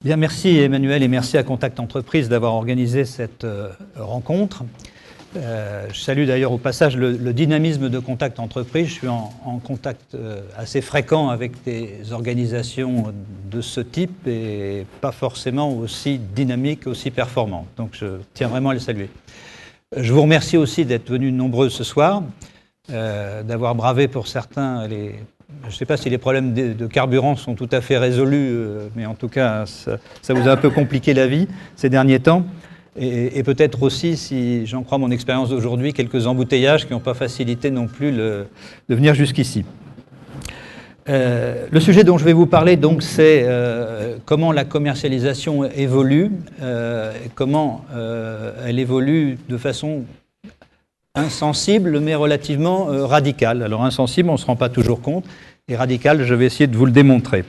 Bien, merci Emmanuel et merci à Contact Entreprise d'avoir organisé cette rencontre. Je salue d'ailleurs au passage le dynamisme de Contact Entreprise. Je suis en contact assez fréquent avec des organisations de ce type et pas forcément aussi dynamiques, aussi performantes. Donc je tiens vraiment à les saluer. Je vous remercie aussi d'être venus nombreux ce soir, d'avoir bravé pour certains les... Je ne sais pas si les problèmes de carburant sont tout à fait résolus, mais en tout cas, ça vous a un peu compliqué la vie ces derniers temps. Et peut-être aussi, si j'en crois mon expérience d'aujourd'hui, quelques embouteillages qui n'ont pas facilité non plus de venir jusqu'ici. Le sujet dont je vais vous parler, donc, c'est comment la commercialisation évolue, et comment elle évolue de façon insensible, mais relativement radicale. Alors insensible, on ne se rend pas toujours compte, et radical, je vais essayer de vous le démontrer.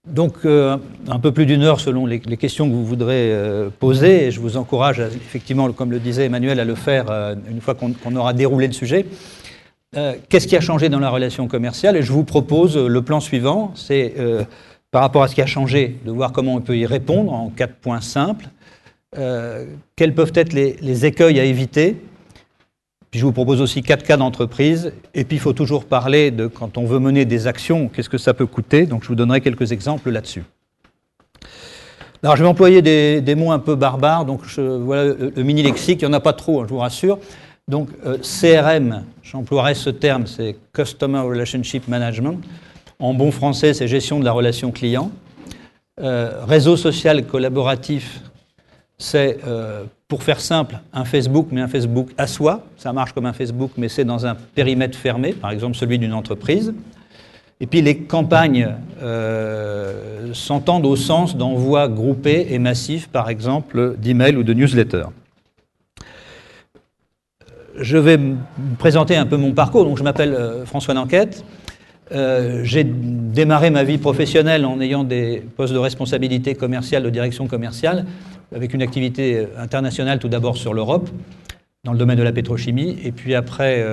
Donc, un peu plus d'une heure selon les questions que vous voudrez poser, et je vous encourage, effectivement, comme le disait Emmanuel, à le faire une fois qu'on aura déroulé le sujet. Qu'est-ce qui a changé dans la relation commerciale? Et je vous propose le plan suivant, c'est par rapport à ce qui a changé, de voir comment on peut y répondre en 4 points simples. Quels peuvent être les écueils à éviter. Puis je vous propose aussi 4 cas d'entreprise. Et puis il faut toujours parler de quand on veut mener des actions, qu'est-ce que ça peut coûter. Donc je vous donnerai quelques exemples là-dessus. Alors je vais employer des mots un peu barbares. Donc voilà le mini-lexique, il n'y en a pas trop, hein, je vous rassure. Donc CRM, j'emploierai ce terme, c'est Customer Relationship Management. En bon français, c'est gestion de la relation client. Réseau social collaboratif, c'est, pour faire simple, un Facebook, mais un Facebook à soi. Ça marche comme un Facebook, mais c'est dans un périmètre fermé, par exemple celui d'une entreprise. Et puis les campagnes s'entendent au sens d'envoi groupé et massif, par exemple, d'emails ou de newsletters. Je vais me présenter un peu mon parcours. Donc, je m'appelle François Nanquette. J'ai démarré ma vie professionnelle en ayant des postes de responsabilité commerciale, de direction commerciale, avec une activité internationale tout d'abord sur l'Europe, dans le domaine de la pétrochimie, et puis après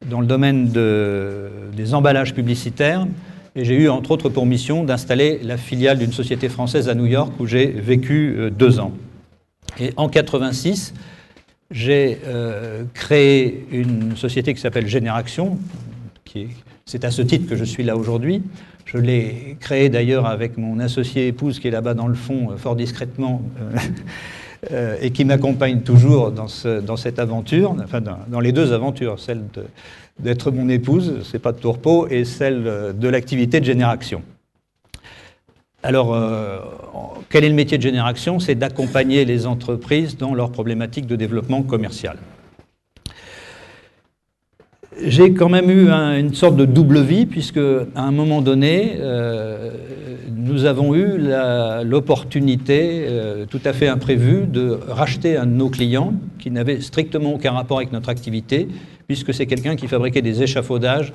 dans le domaine des emballages publicitaires. Et j'ai eu entre autres pour mission d'installer la filiale d'une société française à New York où j'ai vécu 2 ans. Et en 86, j'ai créé une société qui s'appelle Généraction, c'est à ce titre que je suis là aujourd'hui. Je l'ai créée d'ailleurs avec mon associé épouse qui est là-bas dans le fond, fort discrètement, et qui m'accompagne toujours dans cette aventure, enfin dans les 2 aventures, celle d'être mon épouse, c'est pas de tourpeau, et celle de l'activité de Généraction. Alors, quel est le métier de Généraction? C'est d'accompagner les entreprises dans leurs problématiques de développement commercial. J'ai quand même eu une sorte de double vie, puisque à un moment donné, nous avons eu l'opportunité tout à fait imprévue de racheter un de nos clients qui n'avait strictement aucun rapport avec notre activité, puisque c'est quelqu'un qui fabriquait des échafaudages,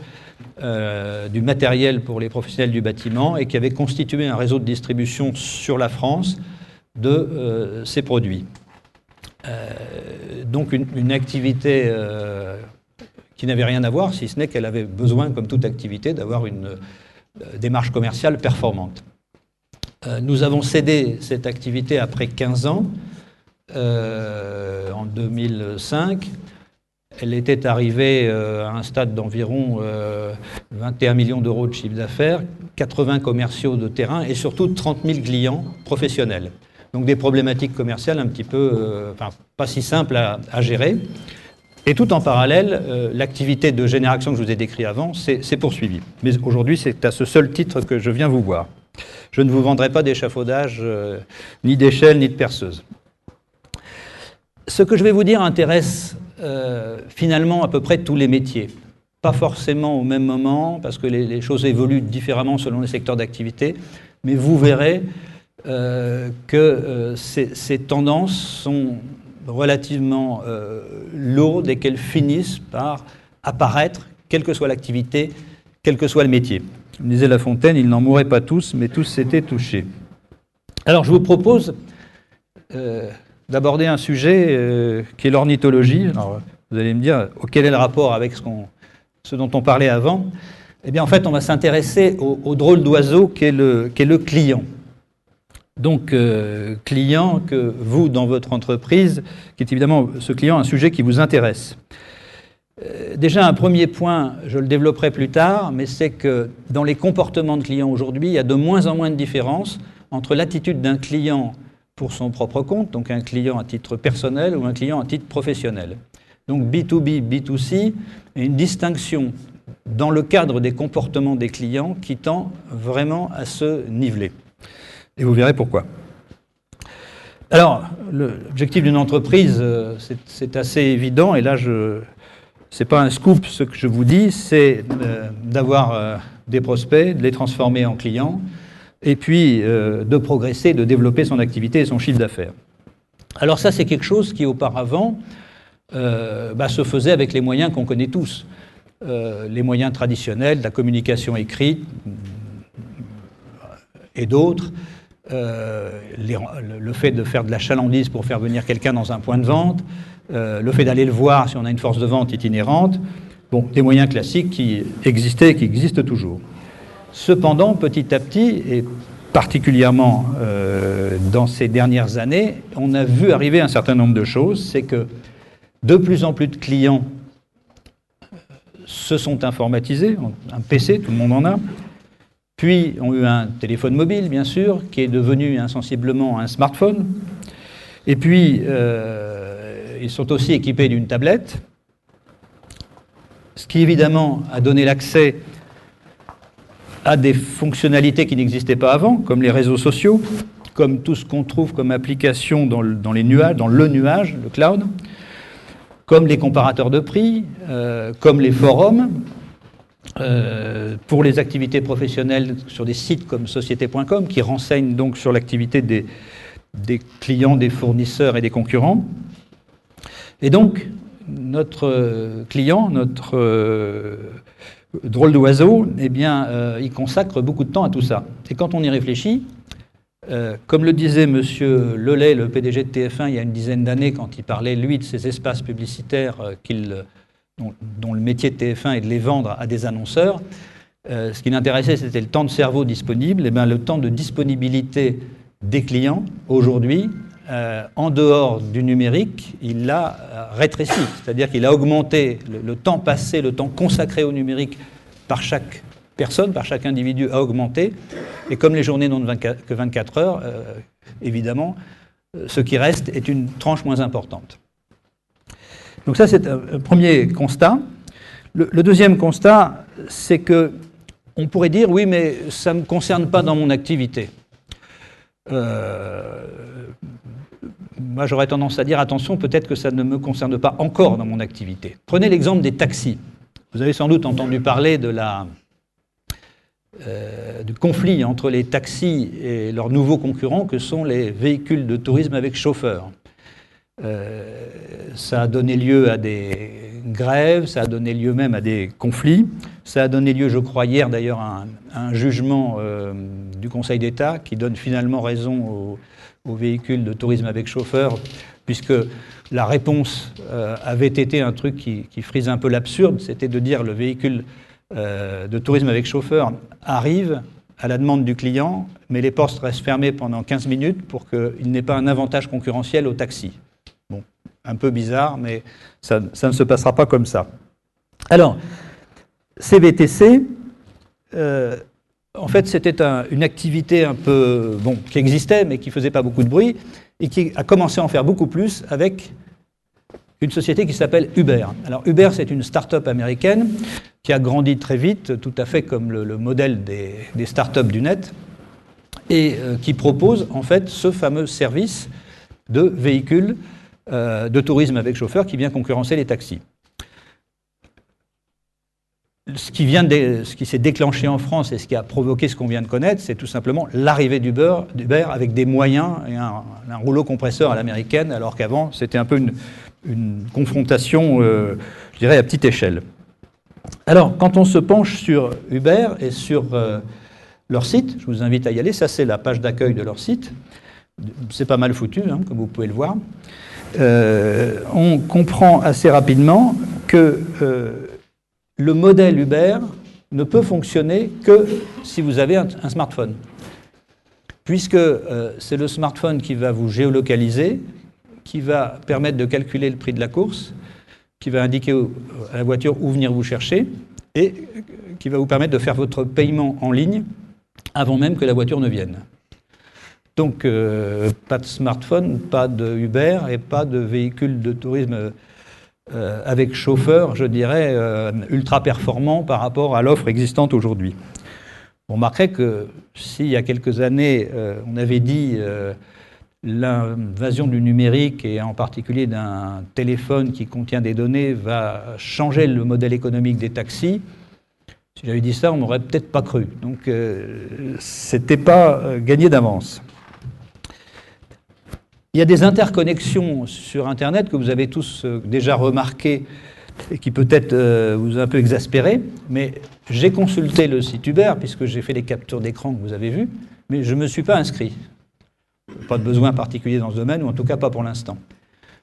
du matériel pour les professionnels du bâtiment et qui avait constitué un réseau de distribution sur la France de ces produits. Donc une activité qui n'avait rien à voir, si ce n'est qu'elle avait besoin, comme toute activité, d'avoir une démarche commerciale performante. Nous avons cédé cette activité après 15 ans, en 2005. Elle était arrivée à un stade d'environ 21 millions d'euros de chiffre d'affaires, 80 commerciaux de terrain et surtout 30 000 clients professionnels. Donc des problématiques commerciales un petit peu, enfin pas si simples à gérer. Et tout en parallèle, l'activité de Généraction que je vous ai décrite avant s'est poursuivie. Mais aujourd'hui, c'est à ce seul titre que je viens vous voir. Je ne vous vendrai pas d'échafaudage, ni d'échelle, ni de perceuse. Ce que je vais vous dire intéresse finalement à peu près tous les métiers. Pas forcément au même moment, parce que les choses évoluent différemment selon les secteurs d'activité, mais vous verrez que ces tendances sont relativement lourdes et qu'elles finissent par apparaître, quelle que soit l'activité, quel que soit le métier. Comme disait La Fontaine, ils n'en mouraient pas tous, mais tous s'étaient touchés. Alors je vous propose d'aborder un sujet qui est l'ornithologie. Alors, vous allez me dire, quel est le rapport avec ce dont on parlait avant? Eh bien, en fait, on va s'intéresser au drôle d'oiseau qu'est le client. Donc, client que vous, dans votre entreprise, qui est évidemment ce client, un sujet qui vous intéresse. Déjà, un premier point, je le développerai plus tard, mais c'est que dans les comportements de clients aujourd'hui, il y a de moins en moins de différence entre l'attitude d'un client pour son propre compte, donc un client à titre personnel ou un client à titre professionnel. Donc B2B, B2C, et une distinction dans le cadre des comportements des clients qui tend vraiment à se niveler. Et vous verrez pourquoi. Alors, l'objectif d'une entreprise, c'est assez évident, et là, ce n'est pas un scoop ce que je vous dis, c'est d'avoir des prospects, de les transformer en clients, et puis de progresser, de développer son activité et son chiffre d'affaires. Alors ça, c'est quelque chose qui, auparavant, se faisait avec les moyens qu'on connaît tous. Les moyens traditionnels, de la communication écrite et d'autres, le fait de faire de la chalandise pour faire venir quelqu'un dans un point de vente, le fait d'aller le voir si on a une force de vente itinérante, bon, des moyens classiques qui existaient et qui existent toujours. Cependant, petit à petit, et particulièrement dans ces dernières années, on a vu arriver un certain nombre de choses. C'est que de plus en plus de clients se sont informatisés, un PC, tout le monde en a, puis ont eu un téléphone mobile, bien sûr, qui est devenu insensiblement un smartphone, et puis ils sont aussi équipés d'une tablette, ce qui évidemment a donné l'accès à des fonctionnalités qui n'existaient pas avant, comme les réseaux sociaux, comme tout ce qu'on trouve comme application dans les nuages, dans le nuage, le cloud, comme les comparateurs de prix, comme les forums, pour les activités professionnelles sur des sites comme société.com, qui renseignent donc sur l'activité des clients, des fournisseurs et des concurrents. Et donc, notre client, notre drôle d'oiseau, eh bien, il consacre beaucoup de temps à tout ça. Et quand on y réfléchit, comme le disait M. Lelay, le PDG de TF1, il y a une dizaine d'années, quand il parlait, lui, de ces espaces publicitaires dont le métier de TF1 est de les vendre à des annonceurs, ce qui l'intéressait, c'était le temps de cerveau disponible. Et bien, le temps de disponibilité des clients, aujourd'hui, en dehors du numérique, il l'a rétréci. C'est-à-dire qu'il a augmenté le temps passé, le temps consacré au numérique par chaque personne, par chaque individu, a augmenté. Et comme les journées n'ont que 24 heures, évidemment, ce qui reste est une tranche moins importante. Donc ça, c'est un premier constat. Le deuxième constat, c'est que on pourrait dire, oui, mais ça ne me concerne pas dans mon activité. Moi, j'aurais tendance à dire, attention, peut-être que ça ne me concerne pas encore dans mon activité. Prenez l'exemple des taxis. Vous avez sans doute entendu parler du conflit entre les taxis et leurs nouveaux concurrents, que sont les véhicules de tourisme avec chauffeur. Ça a donné lieu à des grèves, ça a donné lieu même à des conflits. Ça a donné lieu, je crois, hier d'ailleurs, à un jugement du Conseil d'État qui donne finalement raison aux véhicules de tourisme avec chauffeur, puisque la réponse avait été un truc qui frise un peu l'absurde, c'était de dire le véhicule de tourisme avec chauffeur arrive à la demande du client, mais les portes restent fermées pendant 15 minutes pour qu'il n'ait pas un avantage concurrentiel au taxi. Bon, un peu bizarre, mais ça ne se passera pas comme ça. Alors, CVTC, en fait, c'était une activité un peu, qui existait, mais qui ne faisait pas beaucoup de bruit, et qui a commencé à en faire beaucoup plus avec une société qui s'appelle Uber. Alors, Uber, c'est une start-up américaine qui a grandi très vite, tout à fait comme le modèle des start-up du net, et qui propose, en fait, ce fameux service de véhicules de tourisme avec chauffeur qui vient concurrencer les taxis. Ce qui s'est déclenché en France et ce qui a provoqué ce qu'on vient de connaître, c'est tout simplement l'arrivée d'Uber avec des moyens et un rouleau compresseur à l'américaine, alors qu'avant, c'était un peu une confrontation, je dirais, à petite échelle. Alors, quand on se penche sur Uber et sur leur site, je vous invite à y aller, ça c'est la page d'accueil de leur site, c'est pas mal foutu, hein, comme vous pouvez le voir. On comprend assez rapidement que le modèle Uber ne peut fonctionner que si vous avez un smartphone. Puisque c'est le smartphone qui va vous géolocaliser, qui va permettre de calculer le prix de la course, qui va indiquer à la voiture où venir vous chercher, et qui va vous permettre de faire votre paiement en ligne avant même que la voiture ne vienne. Donc, pas de smartphone, pas de Uber et pas de véhicule de tourisme avec chauffeur, je dirais, ultra performant par rapport à l'offre existante aujourd'hui. On remarquerait que s'il y a quelques années, on avait dit l'invasion du numérique et en particulier d'un téléphone qui contient des données va changer le modèle économique des taxis, si j'avais dit ça, on m'aurait peut-être pas cru. Donc, c'était pas gagné d'avance. Il y a des interconnexions sur Internet que vous avez tous déjà remarquées et qui peut-être vous a un peu exaspéré, mais j'ai consulté le site Uber, puisque j'ai fait les captures d'écran que vous avez vues, mais je ne me suis pas inscrit. Pas de besoin particulier dans ce domaine, ou en tout cas pas pour l'instant.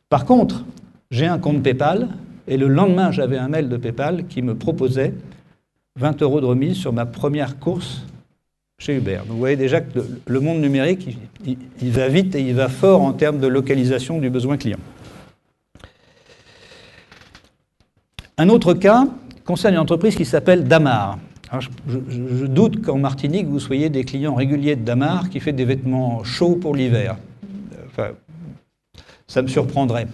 Par contre, j'ai un compte PayPal, et le lendemain, j'avais un mail de PayPal qui me proposait 20 € de remise sur ma première course chez Uber. Donc vous voyez déjà que le monde numérique, il va vite et il va fort en termes de localisation du besoin client. Un autre cas concerne une entreprise qui s'appelle Damar. Alors je doute qu'en Martinique, vous soyez des clients réguliers de Damar qui fait des vêtements chauds pour l'hiver. Enfin, ça me surprendrait.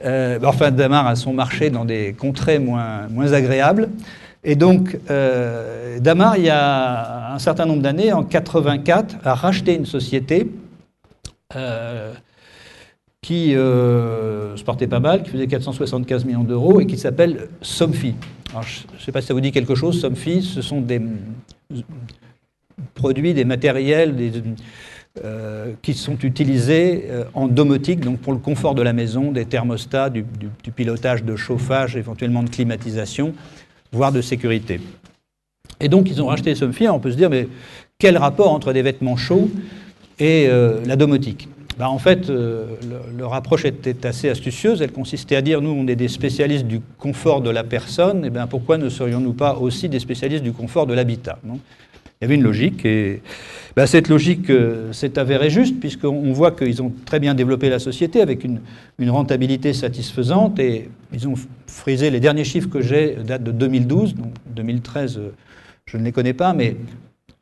Enfin, Damar a son marché dans des contrées moins agréables. Et donc, Damar, il y a un certain nombre d'années, en 1984, a racheté une société qui se portait pas mal, qui faisait 475 millions d'euros et qui s'appelle Somfy. Alors, je ne sais pas si ça vous dit quelque chose. Somfy, ce sont des produits, des matériels qui sont utilisés en domotique, donc pour le confort de la maison, des thermostats, du pilotage de chauffage, éventuellement de climatisation, voire de sécurité. Et donc, ils ont racheté Somfy. On peut se dire, mais quel rapport entre des vêtements chauds et la domotique ? Ben, en fait, leur approche était assez astucieuse. Elle consistait à dire, nous, on est des spécialistes du confort de la personne, et ben, pourquoi ne serions-nous pas aussi des spécialistes du confort de l'habitat ? Il y avait une logique, et ben, cette logique s'est avérée juste, puisqu'on voit qu'ils ont très bien développé la société avec une rentabilité satisfaisante, et ils ont frisé, les derniers chiffres que j'ai datent de 2012, donc 2013, je ne les connais pas, mais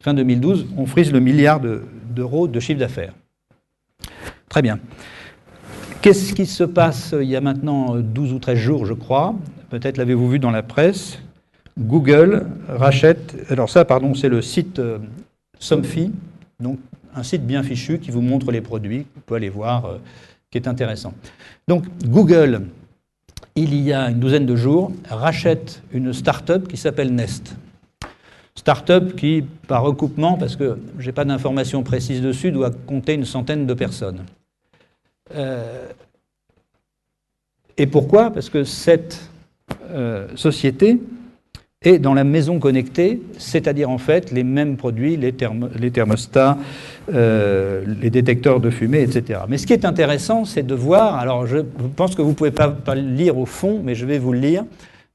fin 2012, on frise le milliard d'euros de chiffre d'affaires. Très bien. Qu'est-ce qui se passe il y a maintenant 12 ou 13 jours, je crois, peut-être l'avez-vous vu dans la presse, Google rachète, alors ça, pardon, c'est le site Somfy, donc un site bien fichu qui vous montre les produits, vous pouvez aller voir, qui est intéressant. Donc Google, il y a une douzaine de jours, rachète une start-up qui s'appelle Nest. Start-up qui, par recoupement, parce que je n'ai pas d'informations précises dessus, doit compter une centaine de personnes. Et pourquoi ? Parce que cette société est dans la maison connectée, c'est-à-dire en fait les mêmes produits, les thermostats, les détecteurs de fumée, etc. Mais ce qui est intéressant, c'est de voir, alors je pense que vous ne pouvez pas le lire au fond, mais je vais vous le lire,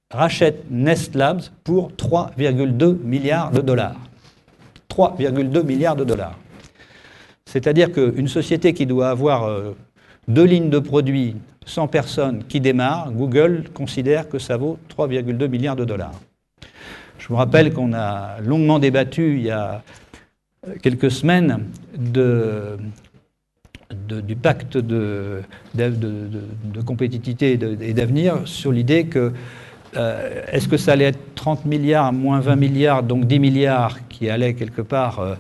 rachète Nest Labs pour 3,2 milliards de dollars. 3,2 milliards de dollars. C'est-à-dire qu'une société qui doit avoir 2 lignes de produits, 100 personnes qui démarrent, Google considère que ça vaut 3,2 milliards de dollars. Je vous rappelle qu'on a longuement débattu il y a quelques semaines du pacte de compétitivité et d'avenir sur l'idée que est-ce que ça allait être 30 milliards moins 20 milliards, donc 10 milliards qui allaient quelque part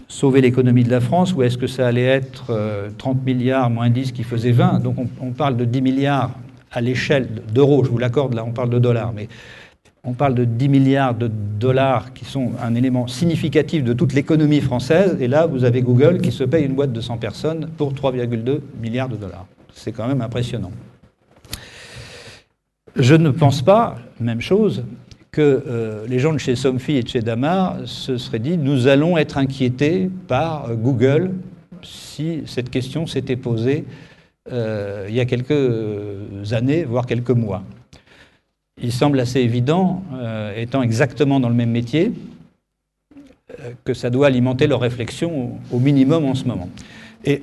sauver l'économie de la France, ou est-ce que ça allait être 30 milliards moins 10 qui faisait 20 ? Donc on parle de 10 milliards à l'échelle d'euros, je vous l'accorde, là on parle de dollars, mais on parle de 10 milliards de dollars qui sont un élément significatif de toute l'économie française, et là vous avez Google qui se paye une boîte de 100 personnes pour 3,2 milliards de dollars. C'est quand même impressionnant. Je ne pense pas, même chose, que les gens de chez Somfy et de chez Damar se seraient dit « nous allons être inquiétés par Google » si cette question s'était posée il y a quelques années, voire quelques mois. il semble assez évident, étant exactement dans le même métier, que ça doit alimenter leur réflexion au minimum en ce moment. Et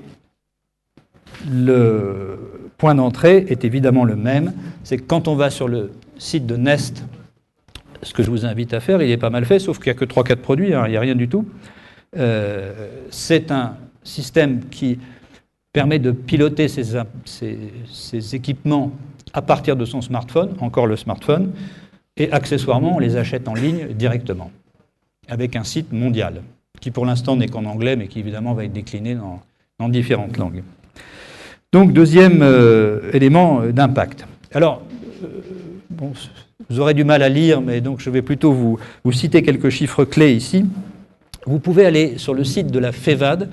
le point d'entrée est évidemment le même, c'est que quand on va sur le site de Nest, ce que je vous invite à faire, il est pas mal fait, sauf qu'il n'y a que 3-4 produits, hein, il n'y a rien du tout. C'est un système qui permet de piloter ces équipements à partir de son smartphone, encore le smartphone, et accessoirement, on les achète en ligne directement, avec un site mondial, qui pour l'instant n'est qu'en anglais, mais qui évidemment va être décliné dans différentes langues. Donc, deuxième élément d'impact. Alors, bon, vous aurez du mal à lire, mais donc je vais plutôt vous citer quelques chiffres clés ici. Vous pouvez aller sur le site de la FEVAD.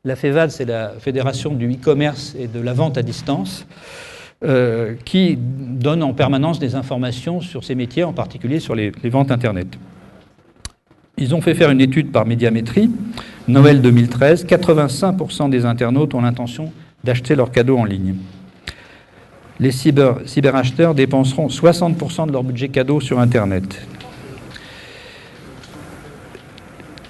La FEVAD, c'est la Fédération du e-commerce et de la vente à distance, qui donne en permanence des informations sur ces métiers, en particulier sur les ventes Internet. Ils ont fait faire une étude par Médiamétrie, Noël 2013, 85% des internautes ont l'intention d'acheter leurs cadeaux en ligne. Les cyberacheteurs dépenseront 60% de leur budget cadeau sur Internet.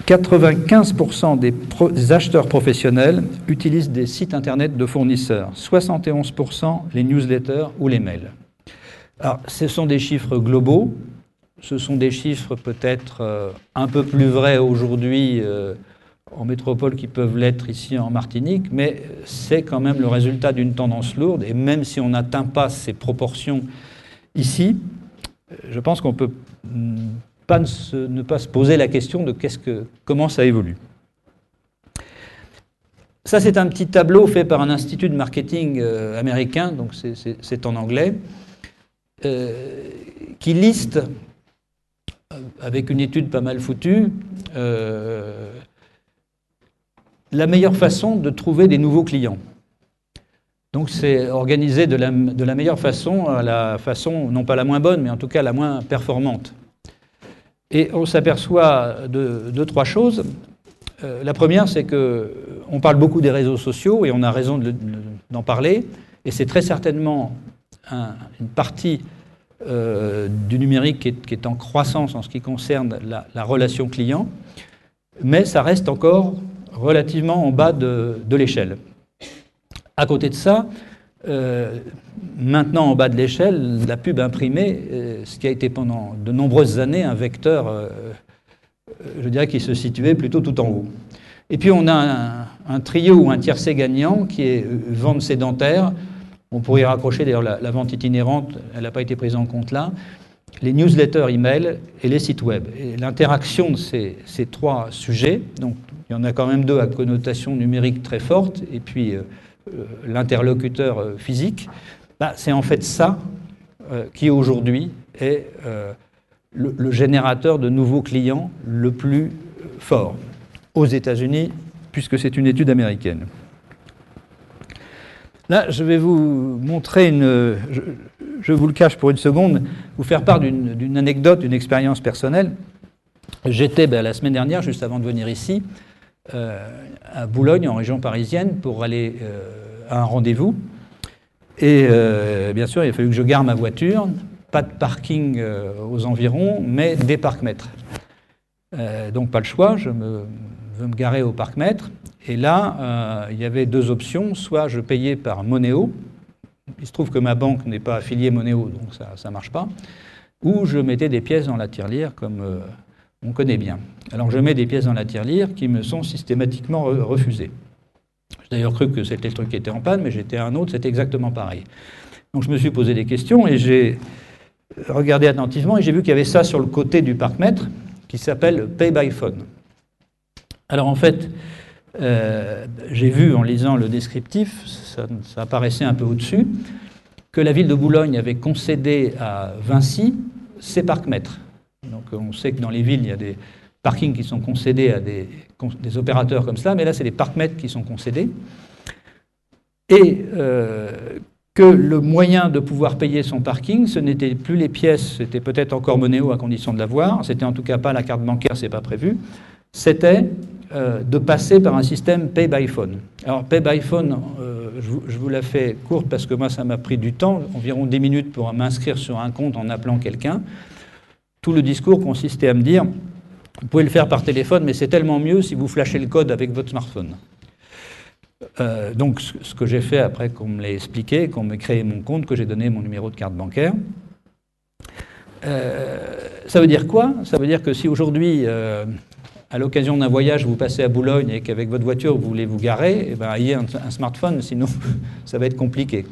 95% des acheteurs professionnels utilisent des sites Internet de fournisseurs, 71% les newsletters ou les mails. Alors, ce sont des chiffres globaux, ce sont des chiffres peut-être un peu plus vrais aujourd'hui en métropole qui peuvent l'être ici en Martinique, mais c'est quand même le résultat d'une tendance lourde, et même si on n'atteint pas ces proportions ici, je pense qu'on peut ne pas se poser la question de comment ça évolue. Ça, c'est un petit tableau fait par un institut de marketing américain, donc c'est en anglais, qui liste, avec une étude pas mal foutue, la meilleure façon de trouver des nouveaux clients. Donc c'est organisé de la meilleure façon, à la façon, non pas la moins bonne, mais en tout cas la moins performante. Et on s'aperçoit de 3 choses. La première, c'est qu'on parle beaucoup des réseaux sociaux, et on a raison d'en parler, et c'est très certainement une partie du numérique qui est en croissance en ce qui concerne la relation client, mais ça reste encore relativement en bas de l'échelle. À côté de ça, maintenant en bas de l'échelle, la pub imprimée, ce qui a été pendant de nombreuses années un vecteur, je dirais, qui se situait plutôt tout en haut. Et puis on a un trio ou un tiercé gagnant qui est vente sédentaire. On pourrait y raccrocher d'ailleurs la vente itinérante, elle n'a pas été prise en compte là, les newsletters email et les sites web. Et l'interaction de ces 3 sujets, donc il y en a quand même 2 à connotation numérique très forte, et puis l'interlocuteur physique, c'est en fait ça qui aujourd'hui est le générateur de nouveaux clients le plus fort aux États-Unis, puisque c'est une étude américaine. Là, je vais vous montrer je vous le cache pour une seconde, vous faire part d'une anecdote, d'une expérience personnelle. J'étais la semaine dernière, juste avant de venir ici, à Boulogne, en région parisienne, pour aller à un rendez-vous. Et bien sûr, il a fallu que je gare ma voiture, pas de parking aux environs, mais des parcs-mètres. Donc pas le choix, je veux me garer au parc-mètre. Et là, il y avait 2 options, soit je payais par Monéo, il se trouve que ma banque n'est pas affiliée Monéo, donc ça ne marche pas, ou je mettais des pièces dans la tirelire, comme on connaît bien. Alors je mets des pièces dans la tirelire qui me sont systématiquement refusées. J'ai d'ailleurs cru que c'était le truc qui était en panne, mais j'étais à un autre, c'était exactement pareil. Donc je me suis posé des questions et j'ai regardé attentivement et j'ai vu qu'il y avait ça sur le côté du parc-mètre qui s'appelle Pay by Phone. Alors en fait, j'ai vu en lisant le descriptif, ça apparaissait un peu au-dessus, que la ville de Boulogne avait concédé à Vinci ses parcs-mètres. Donc on sait que dans les villes, il y a des parkings qui sont concédés à des opérateurs comme cela, mais là, c'est les parcs-mètres qui sont concédés. Et que le moyen de pouvoir payer son parking, ce n'était plus les pièces, c'était peut-être encore Monéo à condition de l'avoir, c'était en tout cas pas la carte bancaire, c'est pas prévu, c'était de passer par un système Pay by Phone. Alors Pay by Phone, je vous la fais courte parce que moi ça m'a pris du temps, environ 10 minutes pour m'inscrire sur un compte en appelant quelqu'un. Tout le discours consistait à me dire, vous pouvez le faire par téléphone, mais c'est tellement mieux si vous flashez le code avec votre smartphone. Donc ce que j'ai fait après qu'on me l'ait expliqué, qu'on m'ait créé mon compte, que j'ai donné mon numéro de carte bancaire. Ça veut dire quoi? Ça veut dire que si aujourd'hui, à l'occasion d'un voyage, vous passez à Boulogne et qu'avec votre voiture, vous voulez vous garer, eh ben, ayez un smartphone, sinon ça va être compliqué.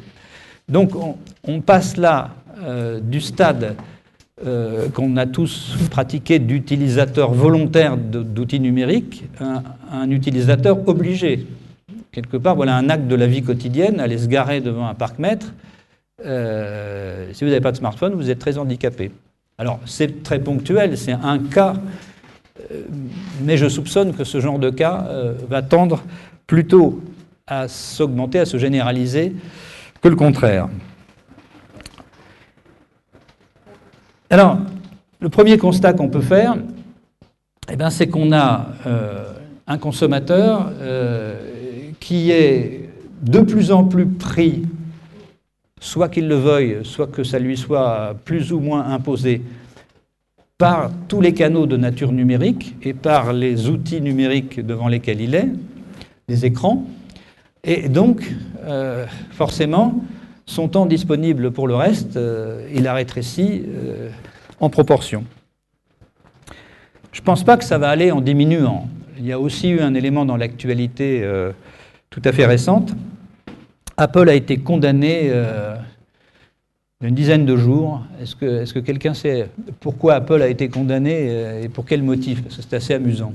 Donc on passe là du stade qu'on a tous pratiqué d'utilisateur volontaire d'outils numériques à un utilisateur obligé. Quelque part, voilà un acte de la vie quotidienne, aller se garer devant un parc-mètre. Si vous n'avez pas de smartphone, vous êtes très handicapé. Alors, c'est très ponctuel, c'est un cas, mais je soupçonne que ce genre de cas va tendre plutôt à s'augmenter, à se généraliser, que le contraire. Alors, le premier constat qu'on peut faire, eh bien, c'est qu'on a un consommateur qui est de plus en plus pris, soit qu'il le veuille, soit que ça lui soit plus ou moins imposé, par tous les canaux de nature numérique et par les outils numériques devant lesquels il est, les écrans, et donc, forcément, son temps disponible pour le reste, il a rétréci en proportion. Je ne pense pas que ça va aller en diminuant. Il y a aussi eu un élément dans l'actualité tout à fait récente. Apple a été condamné une dizaine de jours. Est-ce que quelqu'un sait pourquoi Apple a été condamné et pour quel motif? Parce que c'est assez amusant.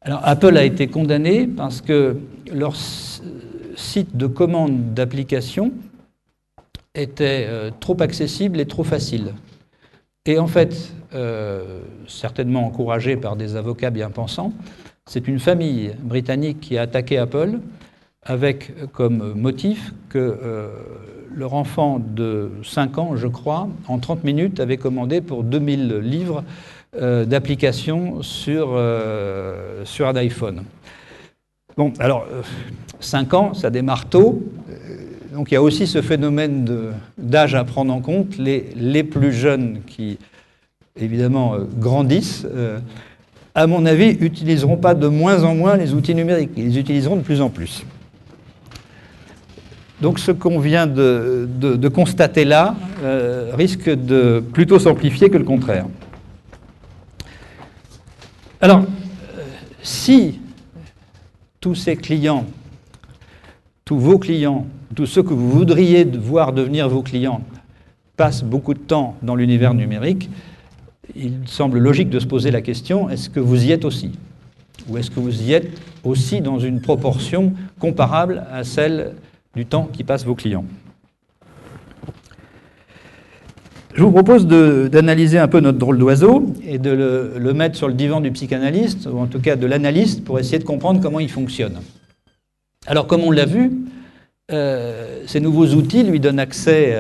Alors, Apple a été condamné parce que leur site de commande d'applications était trop accessible et trop facile. Et en fait, certainement encouragé par des avocats bien pensants, c'est une famille britannique qui a attaqué Apple avec comme motif que leur enfant de 5 ans, je crois, en 30 minutes, avait commandé pour 2000 livres d'applications sur un iPhone. Bon, alors, 5 ans, ça démarre tôt. Donc il y a aussi ce phénomène d'âge à prendre en compte. Les plus jeunes qui, évidemment, grandissent, à mon avis, n'utiliseront pas de moins en moins les outils numériques. Ils les utiliseront de plus en plus. Donc ce qu'on vient de constater là risque de plutôt s'amplifier que le contraire. Alors, si tous ces clients, tous vos clients, tous ceux que vous voudriez voir devenir vos clients passent beaucoup de temps dans l'univers numérique, il semble logique de se poser la question, est-ce que vous y êtes aussi? Ou est-ce que vous y êtes aussi dans une proportion comparable à celle du temps qui passent vos clients? Je vous propose d'analyser un peu notre drôle d'oiseau et de le mettre sur le divan du psychanalyste, ou en tout cas de l'analyste, pour essayer de comprendre comment il fonctionne. Alors, comme on l'a vu, ces nouveaux outils lui donnent accès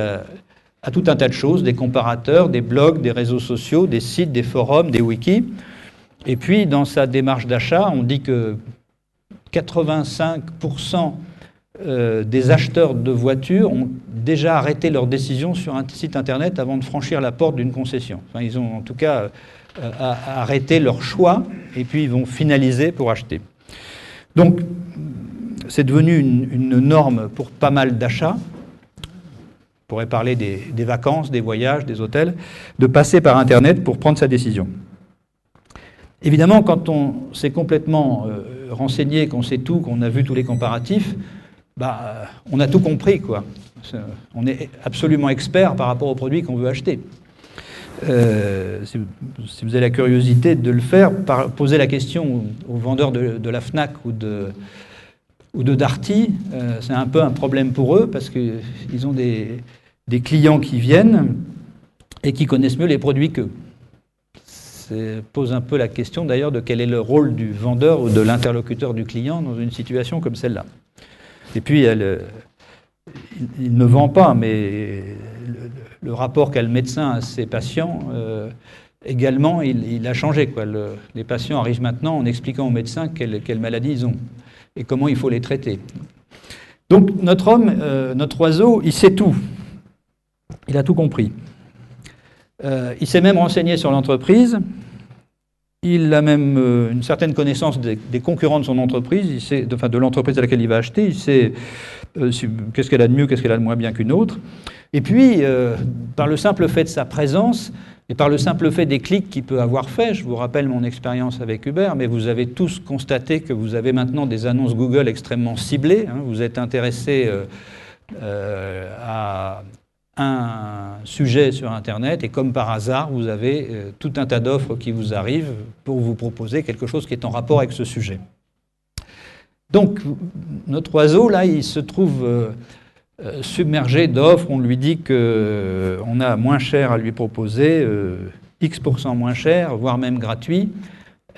à tout un tas de choses, des comparateurs, des blogs, des réseaux sociaux, des sites, des forums, des wikis. Et puis, dans sa démarche d'achat, on dit que 85% des acheteurs de voitures ont déjà arrêté leur décision sur un site internet avant de franchir la porte d'une concession. Enfin, ils ont en tout cas arrêté leur choix et puis ils vont finaliser pour acheter. Donc, c'est devenu une norme pour pas mal d'achats. On pourrait parler des vacances, des voyages, des hôtels, de passer par Internet pour prendre sa décision. Évidemment, quand on s'est complètement renseigné, qu'on sait tout, qu'on a vu tous les comparatifs, on a tout compris, quoi. On est absolument expert par rapport aux produits qu'on veut acheter. Si vous avez la curiosité de le faire, posez la question aux vendeurs de la Fnac ou de Darty, c'est un peu un problème pour eux parce qu'ils ont des clients qui viennent et qui connaissent mieux les produits qu'eux. Ça pose un peu la question d'ailleurs de quel est le rôle du vendeur ou de l'interlocuteur du client dans une situation comme celle-là. Et puis, il ne vend pas, mais le rapport qu'a le médecin à ses patients également, il a changé, quoi. Les patients arrivent maintenant en expliquant aux médecins quelles maladies ils ont et comment il faut les traiter. Donc notre homme, notre oiseau, il sait tout. Il a tout compris. Il s'est même renseigné sur l'entreprise. Il a même une certaine connaissance des concurrents de son entreprise, de l'entreprise à laquelle il va acheter. Il sait qu'est-ce qu'elle a de mieux, qu'est-ce qu'elle a de moins bien qu'une autre. Et puis, par le simple fait de sa présence et par le simple fait des clics qu'il peut avoir fait, je vous rappelle mon expérience avec Uber, mais vous avez tous constaté que vous avez maintenant des annonces Google extrêmement ciblées. Hein, vous êtes intéressé à un sujet sur Internet et comme par hasard, vous avez tout un tas d'offres qui vous arrivent pour vous proposer quelque chose qui est en rapport avec ce sujet. Donc, notre oiseau, là, il se trouve submergé d'offres. On lui dit qu'on a moins cher à lui proposer, X% moins cher, voire même gratuit.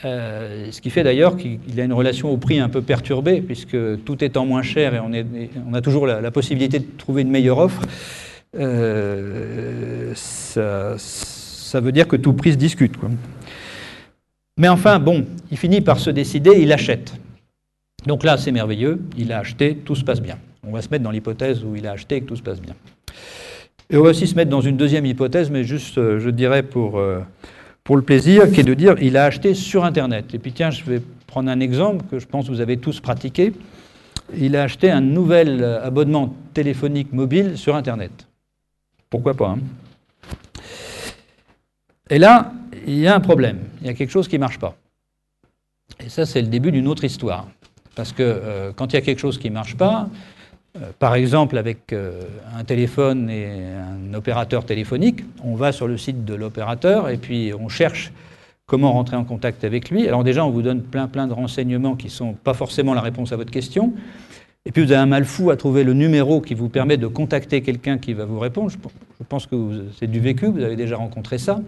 Ce qui fait d'ailleurs qu'il a une relation au prix un peu perturbée, puisque tout étant moins cher et on a toujours la possibilité de trouver une meilleure offre. Ça veut dire que tout prix se discute, quoi. Mais enfin, bon, il finit par se décider, il achète. Donc là, c'est merveilleux, il a acheté, tout se passe bien. On va se mettre dans l'hypothèse où il a acheté et que tout se passe bien. Et on va aussi se mettre dans une deuxième hypothèse, mais juste, je dirais, pour le plaisir, qui est de dire il a acheté sur Internet. Et puis tiens, je vais prendre un exemple que je pense que vous avez tous pratiqué. Il a acheté un nouvel abonnement téléphonique mobile sur Internet. Pourquoi pas, hein? Et là, il y a un problème. Il y a quelque chose qui ne marche pas. Et ça, c'est le début d'une autre histoire. Parce que quand il y a quelque chose qui ne marche pas, par exemple avec un téléphone et un opérateur téléphonique, on va sur le site de l'opérateur et puis on cherche comment rentrer en contact avec lui. Alors déjà, on vous donne plein de renseignements qui ne sont pas forcément la réponse à votre question. Et puis vous avez un mal fou à trouver le numéro qui vous permet de contacter quelqu'un qui va vous répondre. Je pense que c'est du vécu, vous avez déjà rencontré ça.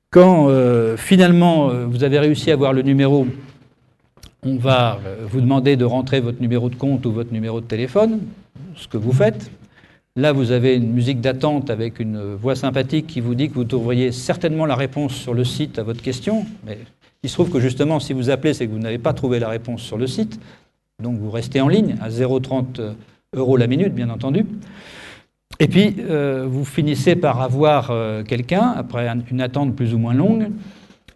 Quand finalement vous avez réussi à avoir le numéro, on va vous demander de rentrer votre numéro de compte ou votre numéro de téléphone, ce que vous faites. Là, vous avez une musique d'attente avec une voix sympathique qui vous dit que vous trouverez certainement la réponse sur le site à votre question. Mais il se trouve que justement, si vous appelez, c'est que vous n'avez pas trouvé la réponse sur le site. Donc vous restez en ligne à 0,30 € la minute, bien entendu. Et puis, vous finissez par avoir quelqu'un, après une attente plus ou moins longue,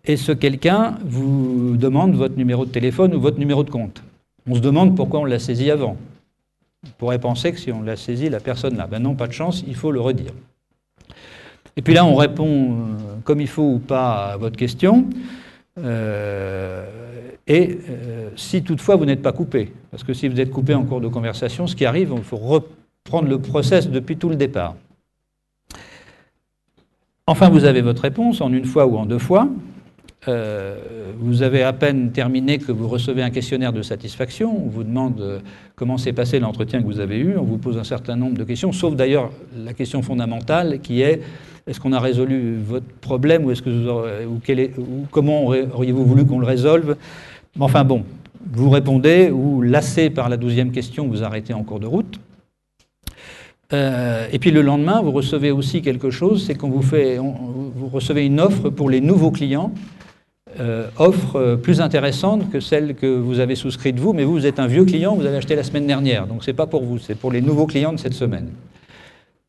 et ce quelqu'un vous demande votre numéro de téléphone ou votre numéro de compte. On se demande pourquoi on l'a saisi avant. On pourrait penser que si on l'a saisi, la personne là. Ben non, pas de chance, il faut le redire. Et puis là, on répond comme il faut ou pas à votre question. Si toutefois vous n'êtes pas coupé, parce que si vous êtes coupé en cours de conversation, ce qui arrive, il faut reprendre le process depuis tout le départ. Enfin, vous avez votre réponse en une fois ou en deux fois. Vous avez à peine terminé que vous recevez un questionnaire de satisfaction. On vous demande comment s'est passé l'entretien que vous avez eu. On vous pose un certain nombre de questions, sauf d'ailleurs la question fondamentale qui est est-ce qu'on a résolu votre problème ou, ou comment auriez-vous voulu qu'on le résolve? Enfin bon, vous répondez ou lassé par la 12e question, vous arrêtez en cours de route. Et puis le lendemain, vous recevez aussi quelque chose, c'est qu'on vous recevez une offre pour les nouveaux clients, offre plus intéressante que celle que vous avez souscrite vous, mais vous êtes un vieux client, vous avez acheté la semaine dernière, donc c'est pas pour vous, c'est pour les nouveaux clients de cette semaine.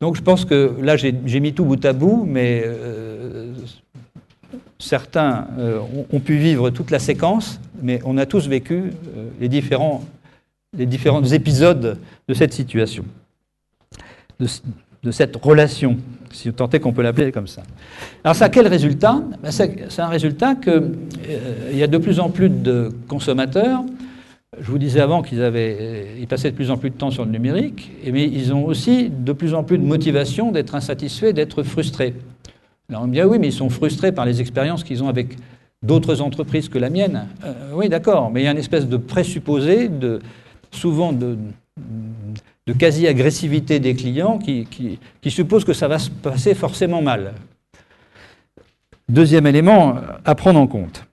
Donc je pense que là j'ai mis tout bout à bout, mais certains ont pu vivre toute la séquence, mais on a tous vécu les différents épisodes de cette situation. De cette relation, si tant est qu'on peut l'appeler comme ça. Alors ça a quel résultat? C'est un résultat qu'il y a de plus en plus de consommateurs. Je vous disais avant qu'ils passaient de plus en plus de temps sur le numérique, mais ils ont aussi de plus en plus de motivation d'être insatisfaits, d'être frustrés. Alors on me dit oui, mais ils sont frustrés par les expériences qu'ils ont avec d'autres entreprises que la mienne. Oui, d'accord, mais il y a une espèce de présupposé, souvent de quasi-agressivité des clients qui suppose que ça va se passer forcément mal. Deuxième élément à prendre en compte.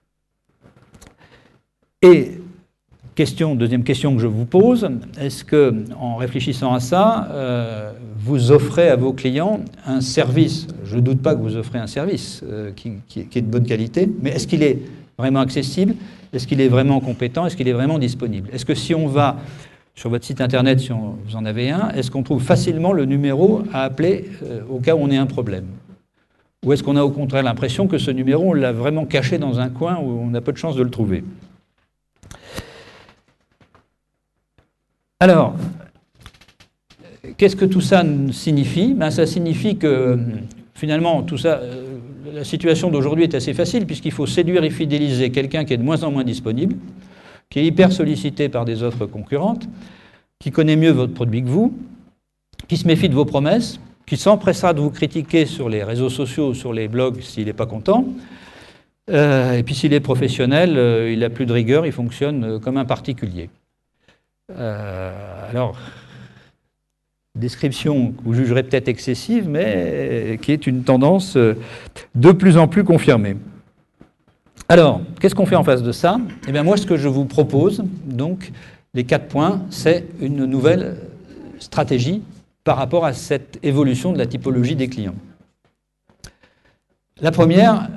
Et Deuxième question que je vous pose, est-ce que, en réfléchissant à ça, vous offrez à vos clients un service? Je ne doute pas que vous offrez un service qui est de bonne qualité, mais est-ce qu'il est vraiment accessible? Est-ce qu'il est vraiment compétent? Est-ce qu'il est vraiment disponible? Est-ce que si on va sur votre site internet, si vous en avez un, est-ce qu'on trouve facilement le numéro à appeler au cas où on ait un problème? Ou est-ce qu'on a au contraire l'impression que ce numéro, on l'a vraiment caché dans un coin où on a peu de chances de le trouver? Alors, qu'est-ce que tout ça signifie? Ben, ça signifie que finalement, tout ça, la situation d'aujourd'hui est assez facile puisqu'il faut séduire et fidéliser quelqu'un qui est de moins en moins disponible, qui est hyper sollicité par des offres concurrentes, qui connaît mieux votre produit que vous, qui se méfie de vos promesses, qui s'empressera de vous critiquer sur les réseaux sociaux ou sur les blogs s'il n'est pas content. Et puis s'il est professionnel, il n'a plus de rigueur, il fonctionne comme un particulier. Alors, description que vous jugerez peut-être excessive, mais qui est une tendance de plus en plus confirmée. Alors, qu'est-ce qu'on fait en face de ça? Eh bien, moi, ce que je vous propose, donc, les 4 points, c'est une nouvelle stratégie par rapport à cette évolution de la typologie des clients. La première,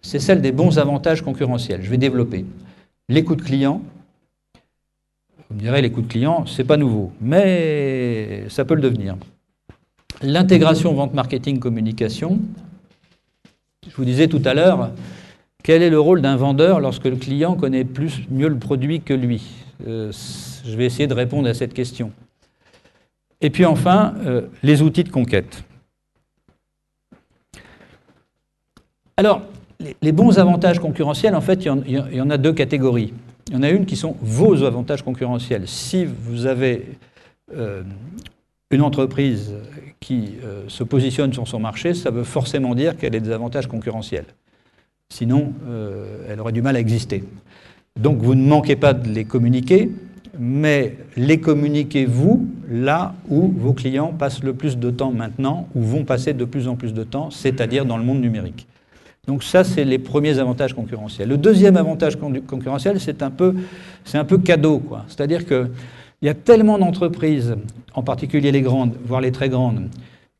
c'est celle des bons avantages concurrentiels. Je vais développer l'écoute client. Vous me direz, l'écoute client, c'est pas nouveau, mais ça peut le devenir. L'intégration vente, marketing, communication. Je vous disais tout à l'heure, quel est le rôle d'un vendeur lorsque le client connaît mieux le produit que lui? Je vais essayer de répondre à cette question. Et puis enfin, les outils de conquête. Alors, les bons avantages concurrentiels, en fait, il y en a 2 catégories. Il y en a une qui sont vos avantages concurrentiels. Si vous avez une entreprise qui se positionne sur son marché, ça veut forcément dire qu'elle a des avantages concurrentiels. Sinon, elle aurait du mal à exister. Donc, vous ne manquez pas de les communiquer, mais les communiquez-vous là où vos clients passent le plus de temps maintenant, ou vont passer de plus en plus de temps, c'est-à-dire dans le monde numérique. Donc ça, c'est les premiers avantages concurrentiels. Le deuxième avantage concurrentiel, c'est un peu cadeau, quoi. C'est-à-dire qu'il y a tellement d'entreprises, en particulier les grandes, voire les très grandes,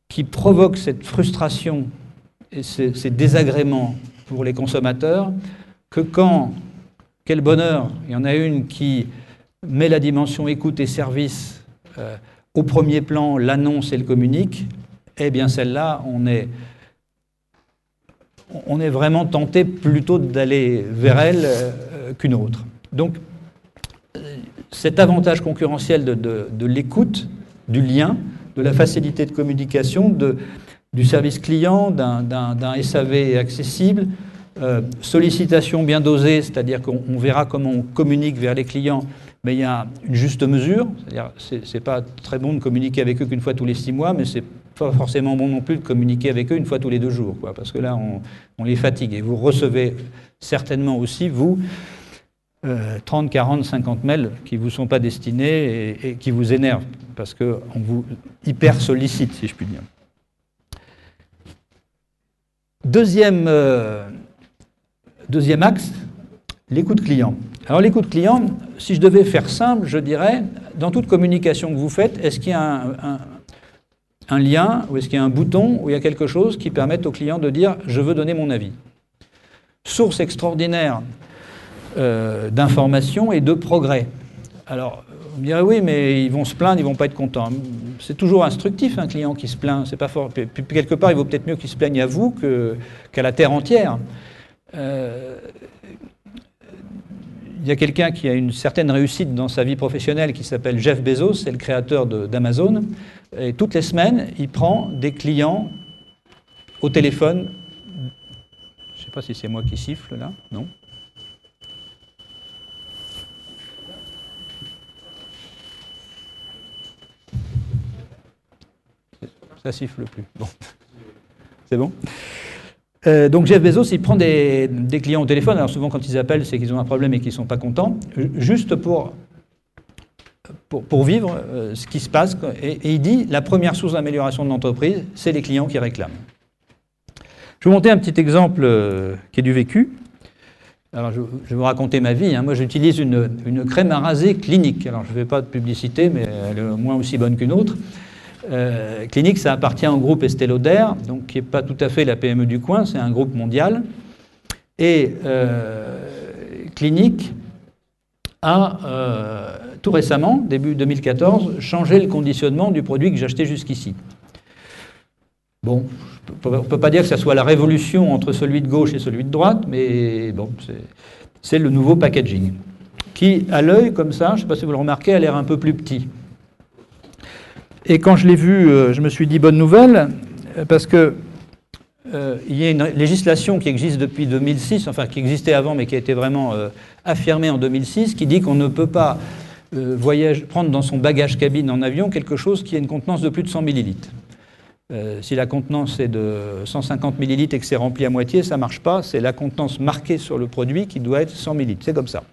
qui provoquent cette frustration et ces désagréments pour les consommateurs, que quel bonheur, il y en a une qui met la dimension écoute et service au premier plan, l'annonce et le communique, eh bien celle-là, on est vraiment tenté plutôt d'aller vers elle qu'une autre. Donc, cet avantage concurrentiel de l'écoute, du lien, de la facilité de communication, du service client, d'un SAV accessible, sollicitation bien dosée, c'est-à-dire qu'on verra comment on communique vers les clients, mais il y a une juste mesure, c'est-à-dire c'est pas très bon de communiquer avec eux qu'une fois tous les 6 mois, mais c'est pas forcément bon non plus de communiquer avec eux une fois tous les 2 jours, quoi, parce que là, on les fatigue. Et vous recevez certainement aussi, vous, 30, 40, 50 mails qui ne vous sont pas destinés et qui vous énervent, parce qu'on vous hyper sollicite, si je puis dire. Deuxième axe, l'écoute client. Alors l'écoute client, si je devais faire simple, je dirais, dans toute communication que vous faites, est-ce qu'il y a un lien, ou est-ce qu'il y a un bouton, ou il y a quelque chose qui permette au client de dire « je veux donner mon avis ». Source extraordinaire d'informations et de progrès. Alors, vous me direz « oui, mais ils vont se plaindre, ils ne vont pas être contents ». C'est toujours instructif, un client qui se plaint, c'est pas fort. Puis, quelque part, il vaut peut-être mieux qu'il se plaigne à vous qu'à la terre entière. Il y a quelqu'un qui a une certaine réussite dans sa vie professionnelle qui s'appelle Jeff Bezos, c'est le créateur d'Amazon. Et toutes les semaines, il prend des clients au téléphone. Je ne sais pas si c'est moi qui siffle là, non? Ça siffle plus. Bon. C'est bon? Donc Jeff Bezos, il prend des clients au téléphone. Alors souvent quand ils appellent, c'est qu'ils ont un problème et qu'ils ne sont pas contents, juste pour vivre ce qui se passe. Et il dit, la première source d'amélioration de l'entreprise, c'est les clients qui réclament. Je vais vous montrer un petit exemple qui est du vécu. Alors, je vais vous raconter ma vie. Hein. Moi, j'utilise une crème à raser Clinique. Alors, je ne fais pas de publicité, mais elle est au moins aussi bonne qu'une autre. Clinique, ça appartient au groupe Estée Lauder, donc qui n'est pas tout à fait la PME du coin, c'est un groupe mondial. Et Clinique a, tout récemment, début 2014, changé le conditionnement du produit que j'achetais jusqu'ici. Bon, on ne peut pas dire que ça soit la révolution entre celui de gauche et celui de droite, mais bon, c'est le nouveau packaging, qui, à l'œil, comme ça, je ne sais pas si vous le remarquez, a l'air un peu plus petit. Et quand je l'ai vu, je me suis dit bonne nouvelle, parce que il y a une législation qui existe depuis 2006, enfin qui existait avant, mais qui a été vraiment affirmée en 2006, qui dit qu'on ne peut pas prendre dans son bagage cabine en avion quelque chose qui a une contenance de plus de 100 millilitres. Si la contenance est de 150 millilitres et que c'est rempli à moitié, ça ne marche pas. C'est la contenance marquée sur le produit qui doit être 100 millilitres. C'est comme ça.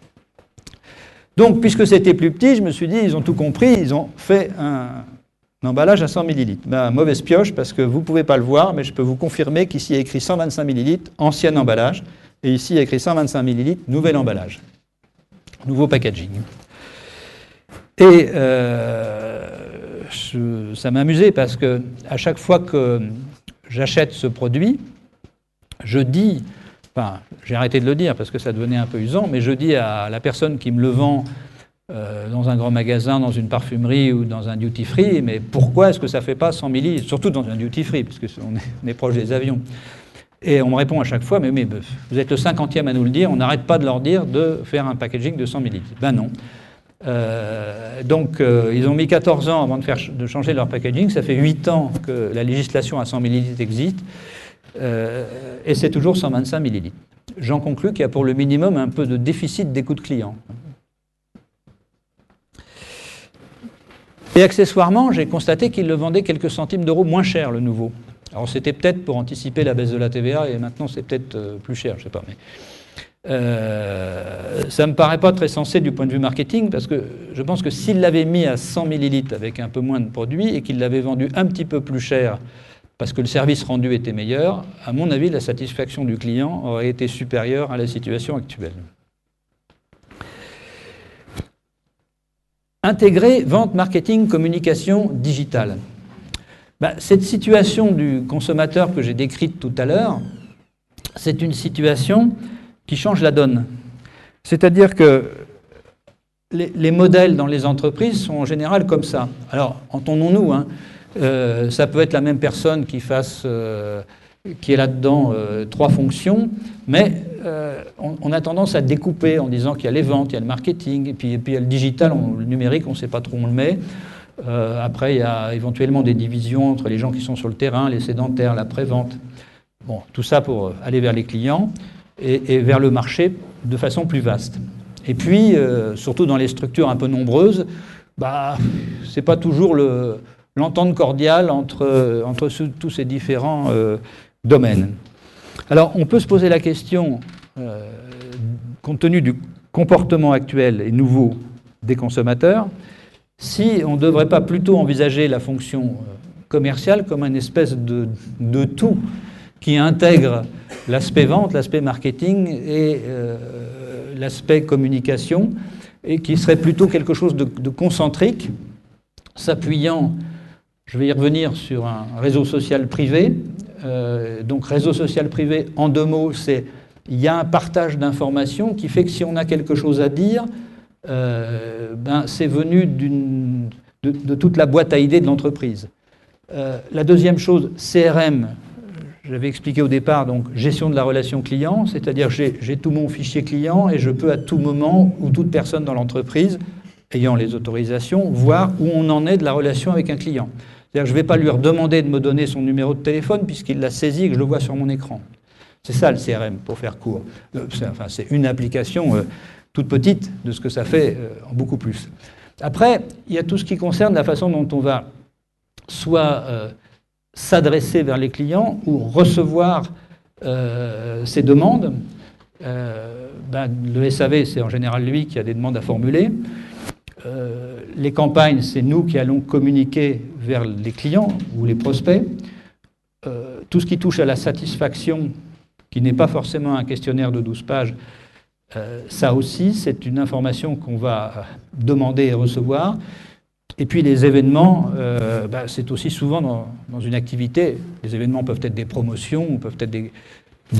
Donc, puisque c'était plus petit, je me suis dit, ils ont tout compris, ils ont fait un emballage à 100 millilitres. Ben, mauvaise pioche, parce que vous ne pouvez pas le voir, mais je peux vous confirmer qu'ici il y a écrit 125 millilitres, ancien emballage, et ici il y a écrit 125 millilitres, nouvel emballage, nouveau packaging. Et ça m'amusait parce que à chaque fois que j'achète ce produit, je dis, enfin, j'ai arrêté de le dire parce que ça devenait un peu usant, mais je dis à la personne qui me le vend dans un grand magasin, dans une parfumerie ou dans un duty-free, mais pourquoi est-ce que ça ne fait pas 100 millilitres, surtout dans un duty-free, parce qu'on est proche des avions. Et on me répond à chaque fois, mais vous êtes le 50e à nous le dire, on n'arrête pas de leur dire de faire un packaging de 100 millilitres. Ben non. Donc, ils ont mis 14 ans avant de changer leur packaging. Ça fait 8 ans que la législation à 100 millilitres existe. Et c'est toujours 125 millilitres. J'en conclus qu'il y a pour le minimum un peu de déficit d'écoute client. Et accessoirement, j'ai constaté qu'ils le vendaient quelques centimes d'euros moins cher, le nouveau. Alors, c'était peut-être pour anticiper la baisse de la TVA, et maintenant, c'est peut-être plus cher, je ne sais pas. Mais ça ne me paraît pas très sensé du point de vue marketing, parce que je pense que s'il l'avait mis à 100 millilitres avec un peu moins de produits et qu'il l'avait vendu un petit peu plus cher parce que le service rendu était meilleur, à mon avis, la satisfaction du client aurait été supérieure à la situation actuelle. Intégrer vente, marketing, communication digitale. Cette situation du consommateur que j'ai décrite tout à l'heure, c'est une situation qui change la donne. C'est-à-dire que les modèles dans les entreprises sont en général comme ça. Alors, entendons-nous, hein, ça peut être la même personne qui est là-dedans 3 fonctions, mais on a tendance à découper en disant qu'il y a les ventes, il y a le marketing, et puis il y a le digital, le numérique, on ne sait pas trop où on le met. Après, il y a éventuellement des divisions entre les gens qui sont sur le terrain, les sédentaires, la pré-vente. Bon, tout ça pour aller vers les clients et vers le marché de façon plus vaste. Et puis, surtout dans les structures un peu nombreuses, ce n'est pas toujours l'entente cordiale entre tous ces différents domaines. Alors, on peut se poser la question, compte tenu du comportement actuel et nouveau des consommateurs, si on ne devrait pas plutôt envisager la fonction commerciale comme une espèce de tout qui intègre l'aspect vente, l'aspect marketing et l'aspect communication, et qui serait plutôt quelque chose de concentrique, s'appuyant, je vais y revenir, sur un réseau social privé. Donc réseau social privé, en 2 mots, c'est il y a un partage d'informations qui fait que si on a quelque chose à dire, c'est venu de toute la boîte à idées de l'entreprise. La deuxième chose, CRM, j'avais expliqué au départ, donc gestion de la relation client, c'est-à-dire j'ai tout mon fichier client et je peux à tout moment, ou toute personne dans l'entreprise, ayant les autorisations, voir où on en est de la relation avec un client. C'est-à-dire que je ne vais pas lui redemander de me donner son numéro de téléphone puisqu'il l'a saisi et que je le vois sur mon écran. C'est ça le CRM, pour faire court. C'est une application toute petite de ce que ça fait en beaucoup plus. Après, il y a tout ce qui concerne la façon dont on va soit s'adresser vers les clients ou recevoir ces demandes. Le SAV, c'est en général lui qui a des demandes à formuler. Les campagnes, c'est nous qui allons communiquer vers les clients ou les prospects. Tout ce qui touche à la satisfaction, qui n'est pas forcément un questionnaire de 12 pages, Ça aussi, c'est une information qu'on va demander et recevoir. Et puis les événements, c'est aussi souvent dans une activité. Les événements peuvent être des promotions, ou peuvent être des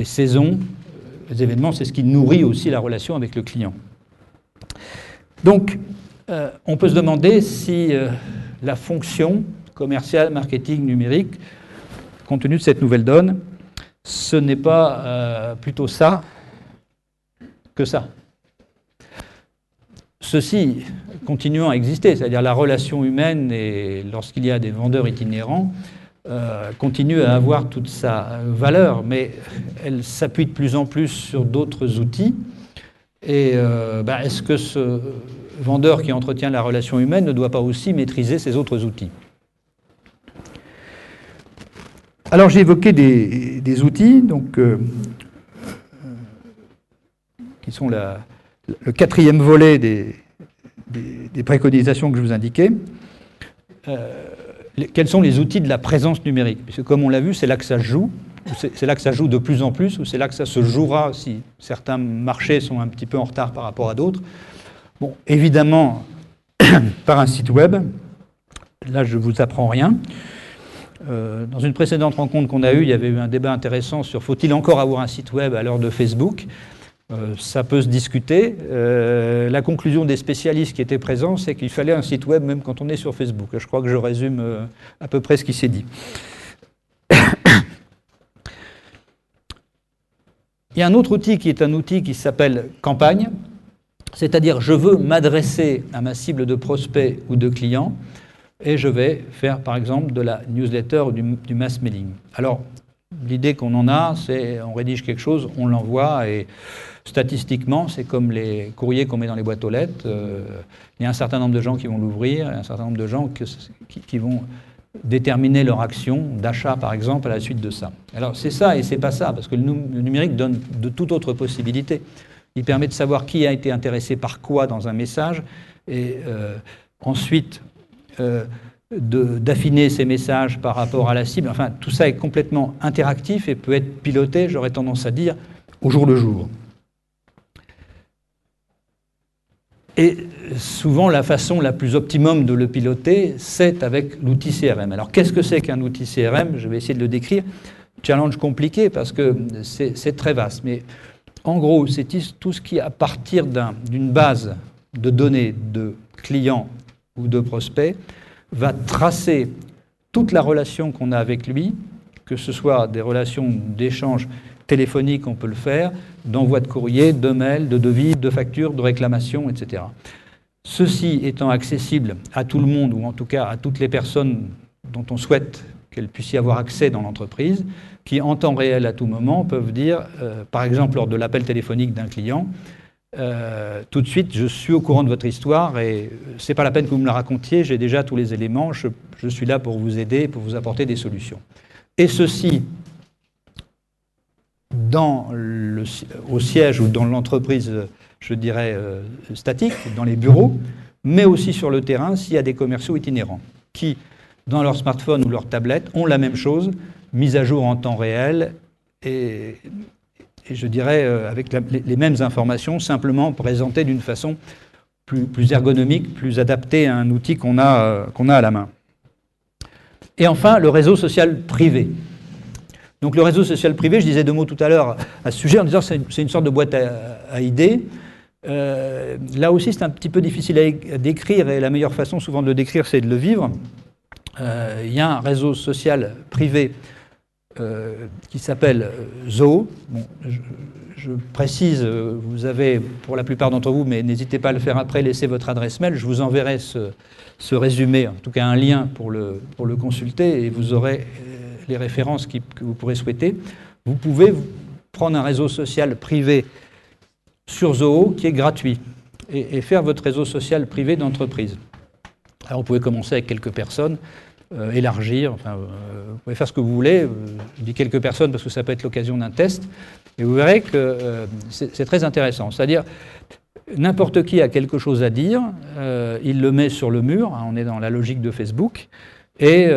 saisons. Les événements, c'est ce qui nourrit aussi la relation avec le client. Donc, on peut se demander si la fonction commerciale, marketing, numérique, compte tenu de cette nouvelle donne, ce n'est pas plutôt ça que ça. Ceci continuant à exister, c'est-à-dire la relation humaine, et lorsqu'il y a des vendeurs itinérants, continue à avoir toute sa valeur, mais elle s'appuie de plus en plus sur d'autres outils. Et est-ce que ce vendeur qui entretient la relation humaine ne doit pas aussi maîtriser ces autres outils? Alors j'ai évoqué des outils donc, qui sont le quatrième volet des préconisations que je vous indiquais. Quels sont les outils de la présence numérique? Puisque comme on l'a vu, c'est là que ça se joue, c'est là que ça joue de plus en plus, ou c'est là que ça se jouera si certains marchés sont un petit peu en retard par rapport à d'autres. Bon, évidemment, par un site web, là je ne vous apprends rien. Dans une précédente rencontre qu'on a eue, il y avait eu un débat intéressant sur faut-il encore avoir un site web à l'heure de Facebook? Ça peut se discuter. La conclusion des spécialistes qui étaient présents, c'est qu'il fallait un site web même quand on est sur Facebook. Je crois que je résume à peu près ce qui s'est dit. Il y a un autre outil qui est un outil qui s'appelle campagne, c'est-à-dire je veux m'adresser à ma cible de prospects ou de clients et je vais faire par exemple de la newsletter ou du mass mailing. Alors l'idée qu'on en a, c'est on rédige quelque chose, on l'envoie et statistiquement, c'est comme les courriers qu'on met dans les boîtes aux lettres. Il y a un certain nombre de gens qui vont l'ouvrir, et un certain nombre de gens qui vont déterminer leur action d'achat, par exemple, à la suite de ça. Alors c'est ça et c'est pas ça, parce que le numérique donne de toute autre possibilité. Il permet de savoir qui a été intéressé par quoi dans un message, et ensuite d'affiner ces messages par rapport à la cible. Enfin, tout ça est complètement interactif et peut être piloté, j'aurais tendance à dire, au jour le jour. Et souvent, la façon la plus optimum de le piloter, c'est avec l'outil CRM. Alors, qu'est-ce que c'est qu'un outil CRM? Je vais essayer de le décrire. Challenge compliqué parce que c'est très vaste. Mais en gros, c'est tout ce qui, à partir d'une base de données de clients ou de prospects, va tracer toute la relation qu'on a avec lui, que ce soit des relations d'échange téléphonique, on peut le faire, d'envoi de courrier, de mail, de devis, de factures, de réclamations, etc. Ceci étant accessible à tout le monde, ou en tout cas à toutes les personnes dont on souhaite qu'elles puissent y avoir accès dans l'entreprise, qui en temps réel, à tout moment, peuvent dire, par exemple lors de l'appel téléphonique d'un client, tout de suite, je suis au courant de votre histoire et c'est pas la peine que vous me la racontiez, j'ai déjà tous les éléments, je suis là pour vous aider, pour vous apporter des solutions. Et ceci, au siège ou dans l'entreprise, je dirais, statique, dans les bureaux, mais aussi sur le terrain s'il y a des commerciaux itinérants qui, dans leur smartphone ou leur tablette, ont la même chose, mise à jour en temps réel et je dirais avec les mêmes informations, simplement présentées d'une façon plus ergonomique, plus adaptée à un outil qu'on a à la main. Et enfin, le réseau social privé. Donc le réseau social privé, je disais 2 mots tout à l'heure à ce sujet en disant que c'est une sorte de boîte à idées. Là aussi, c'est un petit peu difficile à décrire et la meilleure façon souvent de le décrire, c'est de le vivre. Il y a un réseau social privé qui s'appelle Zoho. Bon, je précise, vous avez pour la plupart d'entre vous, mais n'hésitez pas à le faire après, laissez votre adresse mail. Je vous enverrai ce résumé, en tout cas un lien pour le consulter et vous aurez les références que vous pourrez souhaiter. Vous pouvez prendre un réseau social privé sur Zoho qui est gratuit et faire votre réseau social privé d'entreprise. Alors vous pouvez commencer avec quelques personnes, élargir, enfin, vous pouvez faire ce que vous voulez. Je dis quelques personnes parce que ça peut être l'occasion d'un test. Et vous verrez que c'est très intéressant. C'est-à-dire, n'importe qui a quelque chose à dire, il le met sur le mur, hein, on est dans la logique de Facebook, et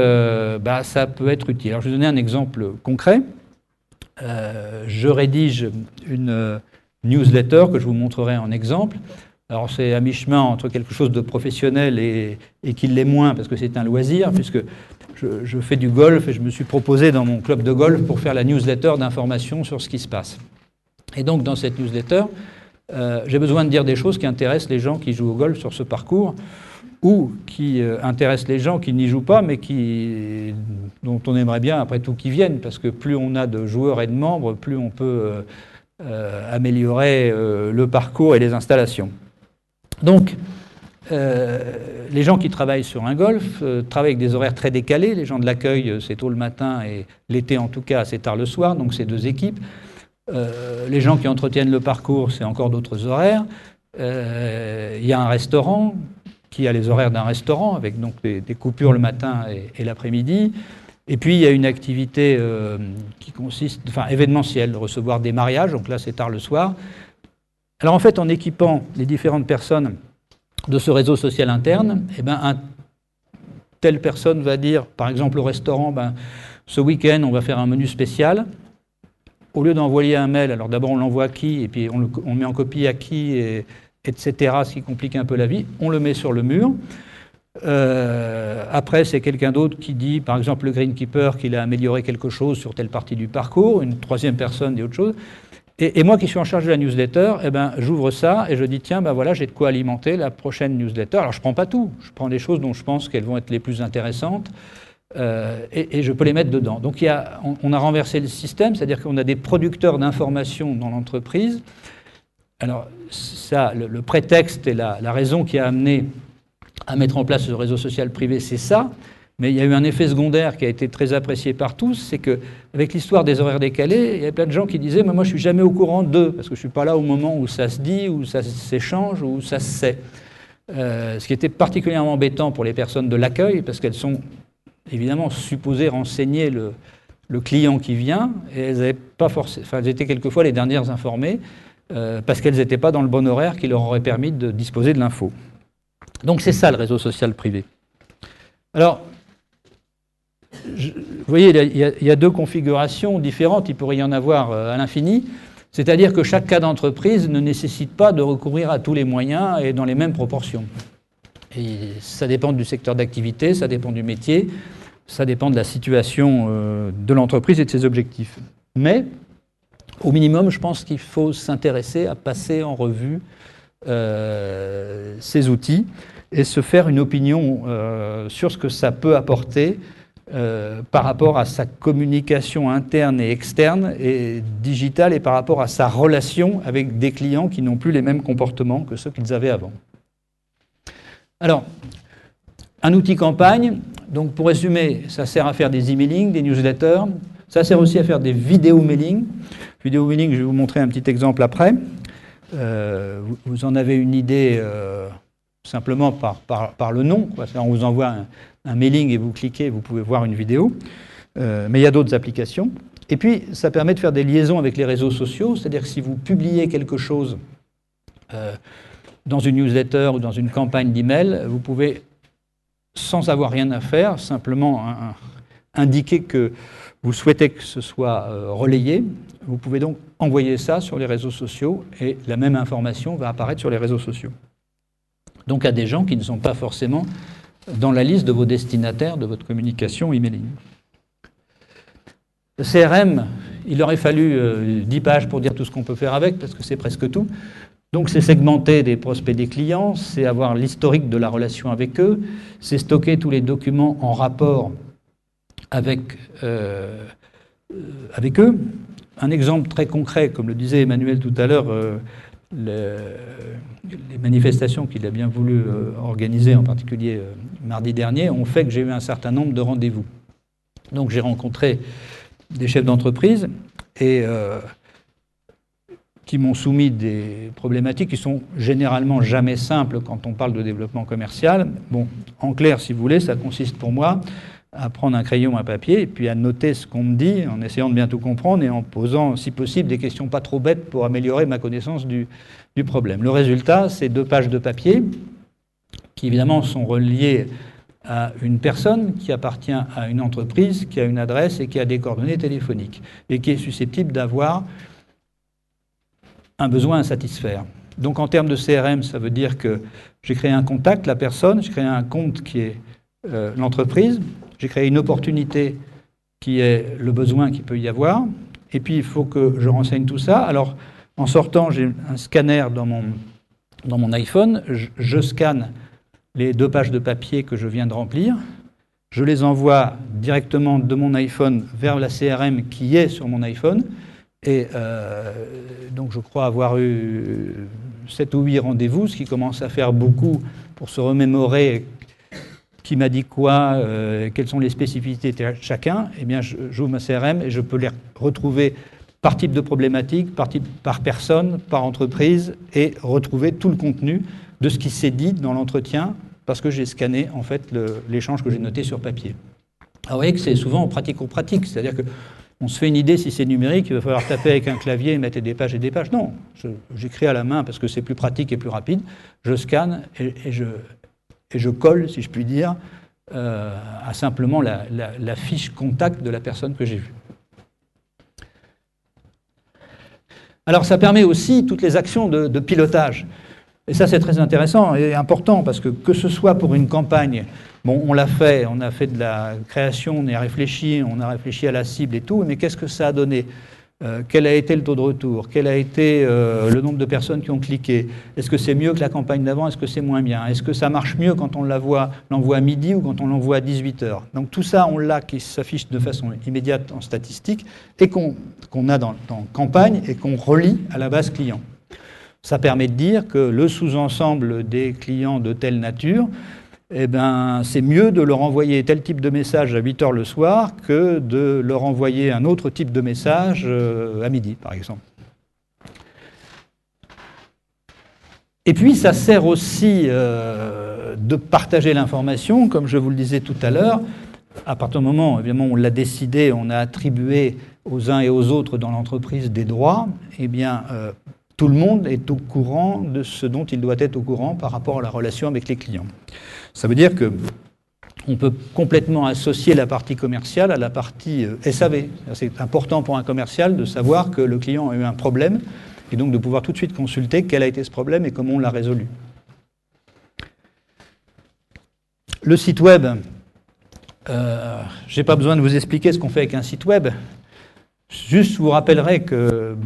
ça peut être utile. Alors je vais vous donner un exemple concret. Je rédige une newsletter que je vous montrerai en exemple. Alors c'est à mi-chemin entre quelque chose de professionnel et qui l'est moins, parce que c'est un loisir, puisque je fais du golf et je me suis proposé dans mon club de golf pour faire la newsletter d'information sur ce qui se passe. Et donc dans cette newsletter, j'ai besoin de dire des choses qui intéressent les gens qui jouent au golf sur ce parcours, ou qui intéressent les gens qui n'y jouent pas, mais dont on aimerait bien, après tout, qu'ils viennent, parce que plus on a de joueurs et de membres, plus on peut améliorer le parcours et les installations. Donc, les gens qui travaillent sur un golf travaillent avec des horaires très décalés. Les gens de l'accueil, c'est tôt le matin, et l'été, en tout cas, c'est tard le soir, donc c'est 2 équipes. Les gens qui entretiennent le parcours, c'est encore d'autres horaires. Il y a un restaurant qui a les horaires d'un restaurant, avec donc des coupures le matin et l'après-midi. Et puis, il y a une activité qui consiste, enfin, événementielle, de recevoir des mariages, donc là, c'est tard le soir. Alors, en fait, en équipant les différentes personnes de ce réseau social interne, eh ben, telle personne va dire, par exemple, au restaurant, ben, ce week-end, on va faire un menu spécial. Au lieu d'envoyer un mail, alors d'abord, on l'envoie à qui, et puis on met en copie à qui, etc., ce qui complique un peu la vie, on le met sur le mur. Après, c'est quelqu'un d'autre qui dit, par exemple le greenkeeper, qu'il a amélioré quelque chose sur telle partie du parcours, une troisième personne dit autre chose. Et moi qui suis en charge de la newsletter, eh ben, j'ouvre ça et je dis, tiens, ben voilà, j'ai de quoi alimenter la prochaine newsletter. Alors je ne prends pas tout, je prends des choses dont je pense qu'elles vont être les plus intéressantes et je peux les mettre dedans. Donc on a renversé le système, c'est-à-dire qu'on a des producteurs d'informations dans l'entreprise. Alors, ça, le prétexte et la raison qui a amené à mettre en place ce réseau social privé, c'est ça. Mais il y a eu un effet secondaire qui a été très apprécié par tous, c'est qu'avec l'histoire des horaires décalés, il y a plein de gens qui disaient « moi, je ne suis jamais au courant d'eux, parce que je ne suis pas là au moment où ça se dit, où ça s'échange, où ça se sait ». Ce qui était particulièrement embêtant pour les personnes de l'accueil, parce qu'elles sont évidemment supposées renseigner le client qui vient, et elles n'avaient pas forcément, enfin, elles étaient quelquefois les dernières informées, parce qu'elles n'étaient pas dans le bon horaire qui leur aurait permis de disposer de l'info. Donc c'est ça le réseau social privé. Alors, vous voyez, il y a 2 configurations différentes, il pourrait y en avoir à l'infini, c'est-à-dire que chaque cas d'entreprise ne nécessite pas de recourir à tous les moyens et dans les mêmes proportions. Et ça dépend du secteur d'activité, ça dépend du métier, ça dépend de la situation de l'entreprise et de ses objectifs. Mais, au minimum, je pense qu'il faut s'intéresser à passer en revue ces outils et se faire une opinion sur ce que ça peut apporter par rapport à sa communication interne et externe et digitale et par rapport à sa relation avec des clients qui n'ont plus les mêmes comportements que ceux qu'ils avaient avant. Alors, un outil campagne, donc pour résumer, ça sert à faire des emailing, des newsletters, ça sert aussi à faire des vidéos mailing. Vidéo mailing, je vais vous montrer un petit exemple après. Vous en avez une idée simplement par le nom, quoi. On vous envoie un mailing et vous cliquez, vous pouvez voir une vidéo. Mais il y a d'autres applications. Et puis, ça permet de faire des liaisons avec les réseaux sociaux, c'est-à-dire que si vous publiez quelque chose dans une newsletter ou dans une campagne d'email, vous pouvez, sans avoir rien à faire, simplement indiquer que vous souhaitez que ce soit relayé. Vous pouvez donc envoyer ça sur les réseaux sociaux et la même information va apparaître sur les réseaux sociaux. Donc à des gens qui ne sont pas forcément dans la liste de vos destinataires de votre communication emailing. Le CRM, il aurait fallu 10 pages pour dire tout ce qu'on peut faire avec, parce que c'est presque tout. Donc c'est segmenter des prospects des clients, c'est avoir l'historique de la relation avec eux, c'est stocker tous les documents en rapport avec eux. Un exemple très concret, comme le disait Emmanuel tout à l'heure, les manifestations qu'il a bien voulu organiser, en particulier mardi dernier, ont fait que j'ai eu un certain nombre de rendez-vous. Donc j'ai rencontré des chefs d'entreprise et qui m'ont soumis des problématiques qui sont généralement jamais simples quand on parle de développement commercial. Bon, en clair, si vous voulez, ça consiste pour moi à prendre un crayon, un papier, et puis à noter ce qu'on me dit, en essayant de bien tout comprendre et en posant, si possible, des questions pas trop bêtes pour améliorer ma connaissance du problème. Le résultat, c'est 2 pages de papier qui, évidemment, sont reliées à une personne qui appartient à une entreprise, qui a une adresse et qui a des coordonnées téléphoniques, et qui est susceptible d'avoir un besoin à satisfaire. Donc en termes de CRM, ça veut dire que j'ai créé un contact, la personne, j'ai créé un compte qui est l'entreprise, j'ai créé une opportunité qui est le besoin qu'il peut y avoir, et puis il faut que je renseigne tout ça. Alors en sortant, j'ai un scanner dans mon iPhone, je scanne les 2 pages de papier que je viens de remplir, je les envoie directement de mon iPhone vers la CRM qui est sur mon iPhone, et donc je crois avoir eu 7 ou 8 rendez-vous, ce qui commence à faire beaucoup pour se remémorer qui m'a dit quoi, quelles sont les spécificités de chacun. Eh bien, j'ouvre ma CRM et je peux les retrouver par type de problématique, par personne, par entreprise, et retrouver tout le contenu de ce qui s'est dit dans l'entretien, parce que j'ai scanné en fait l'échange que j'ai noté sur papier. Alors vous voyez que c'est souvent pratico-pratique, c'est-à-dire qu'on se fait une idée si c'est numérique, il va falloir taper avec un clavier et mettre des pages et des pages. Non, j'écris à la main parce que c'est plus pratique et plus rapide, je scanne et je colle, si je puis dire, à simplement la fiche contact de la personne que j'ai vue. Alors ça permet aussi toutes les actions de pilotage. Et ça c'est très intéressant et important parce que ce soit pour une campagne, bon on l'a fait, on a fait de la création, on a réfléchi à la cible et tout, mais qu'est-ce que ça a donné ? Quel a été le taux de retour? Quel a été le nombre de personnes qui ont cliqué? Est-ce que c'est mieux que la campagne d'avant? Est-ce que c'est moins bien? Est-ce que ça marche mieux quand on l'envoie à midi ou quand on l'envoie à 18h? Donc tout ça, on l'a qui s'affiche de façon immédiate en statistique et qu'on a dans campagne et qu'on relie à la base client. Ça permet de dire que le sous-ensemble des clients de telle nature, eh ben, c'est mieux de leur envoyer tel type de message à 8h le soir que de leur envoyer un autre type de message à midi, par exemple. Et puis, ça sert aussi de partager l'information, comme je vous le disais tout à l'heure. À partir du moment, évidemment, on l'a décidé, on a attribué aux uns et aux autres dans l'entreprise des droits, eh bien, tout le monde est au courant de ce dont il doit être au courant par rapport à la relation avec les clients. Ça veut dire qu'on peut complètement associer la partie commerciale à la partie SAV. C'est important pour un commercial de savoir que le client a eu un problème et donc de pouvoir tout de suite consulter quel a été ce problème et comment on l'a résolu. Le site web, je n'ai pas besoin de vous expliquer ce qu'on fait avec un site web. Juste, je vous rappellerai que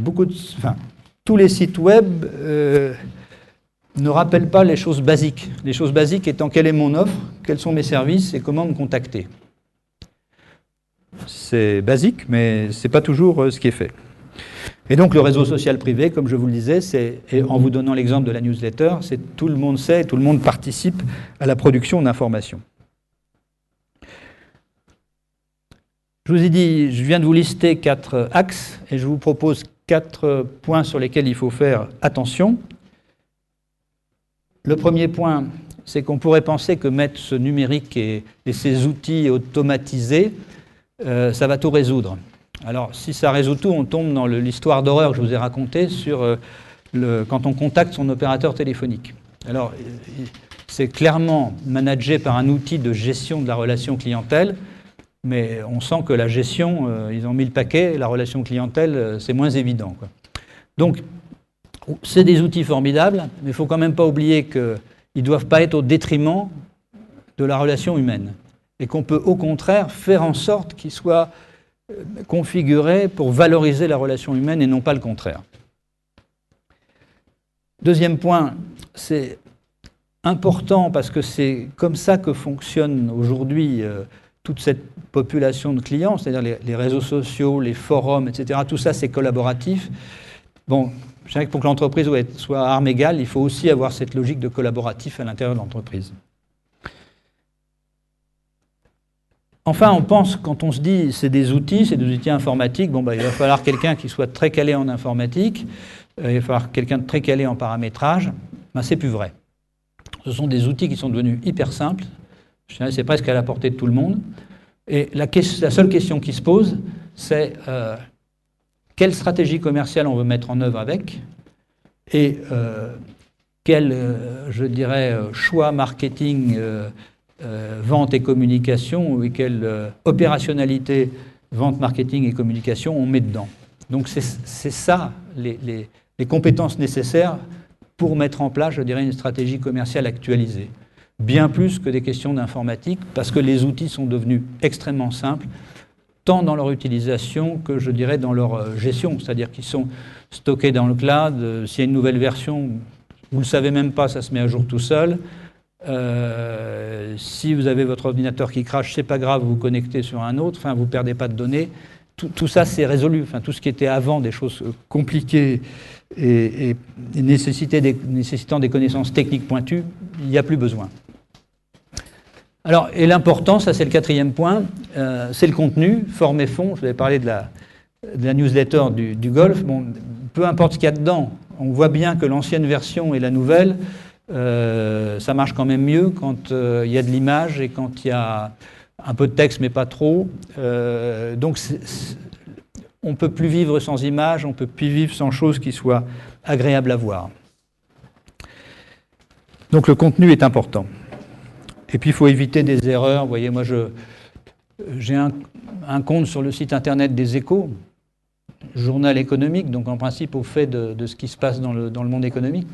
tous les sites web ne rappellent pas les choses basiques. Les choses basiques étant quelle est mon offre, quels sont mes services et comment me contacter. C'est basique, mais ce n'est pas toujours ce qui est fait. Et donc le réseau social privé, comme je vous le disais, et en vous donnant l'exemple de la newsletter, c'est tout le monde sait, tout le monde participe à la production d'informations. Je vous ai dit, je viens de vous lister 4 axes et je vous propose 4 points sur lesquels il faut faire attention. Le premier point, c'est qu'on pourrait penser que mettre ce numérique et ces outils automatisés, ça va tout résoudre. Alors, si ça résout tout, on tombe dans l'histoire d'horreur que je vous ai racontée sur quand on contacte son opérateur téléphonique. Alors, c'est clairement managé par un outil de gestion de la relation clientèle, mais on sent que la gestion, ils ont mis le paquet, la relation clientèle, c'est moins évident, quoi. Donc, c'est des outils formidables, mais il ne faut quand même pas oublier qu'ils ne doivent pas être au détriment de la relation humaine. Et qu'on peut au contraire faire en sorte qu'ils soient configurés pour valoriser la relation humaine et non pas le contraire. Deuxième point, c'est important parce que c'est comme ça que fonctionne aujourd'hui toute cette population de clients, c'est-à-dire les réseaux sociaux, les forums, etc. Tout ça, c'est collaboratif. Bon, je dirais que pour que l'entreprise soit à armes égales, il faut aussi avoir cette logique de collaboratif à l'intérieur de l'entreprise. Enfin, on pense, quand on se dit c'est des outils informatiques, bon, il va falloir quelqu'un qui soit très calé en informatique, il va falloir quelqu'un de très calé en paramétrage. Ben, c'est plus vrai. Ce sont des outils qui sont devenus hyper simples. Je dirais c'est presque à la portée de tout le monde. Et la seule question qui se pose, c'est quelle stratégie commerciale on veut mettre en œuvre avec et quel, je dirais, choix marketing, vente et communication et quelle opérationnalité, vente, marketing et communication on met dedans. Donc c'est ça les compétences nécessaires pour mettre en place, je dirais, une stratégie commerciale actualisée. Bien plus que des questions d'informatique, parce que les outils sont devenus extrêmement simples, tant dans leur utilisation que, je dirais, dans leur gestion. C'est-à-dire qu'ils sont stockés dans le cloud. S'il y a une nouvelle version, vous ne le savez même pas, ça se met à jour tout seul. Si vous avez votre ordinateur qui crache, c'est pas grave, vous vous connectez sur un autre, enfin, vous ne perdez pas de données. Tout ça, c'est résolu. Enfin, tout ce qui était avant des choses compliquées et nécessitant des connaissances techniques pointues, il n'y a plus besoin. Alors, et l'important, ça c'est le quatrième point, c'est le contenu, forme et fond. Je vais parler de la newsletter du Golfe. Bon, peu importe ce qu'il y a dedans, on voit bien que l'ancienne version et la nouvelle, ça marche quand même mieux quand il y a de l'image et quand il y a un peu de texte, mais pas trop. Donc, on ne peut plus vivre sans images, on ne peut plus vivre sans choses qui soient agréables à voir. Donc, le contenu est important. Et puis, il faut éviter des erreurs. Vous voyez, moi, j'ai un compte sur le site internet des Échos, journal économique, donc en principe au fait de ce qui se passe dans le monde économique.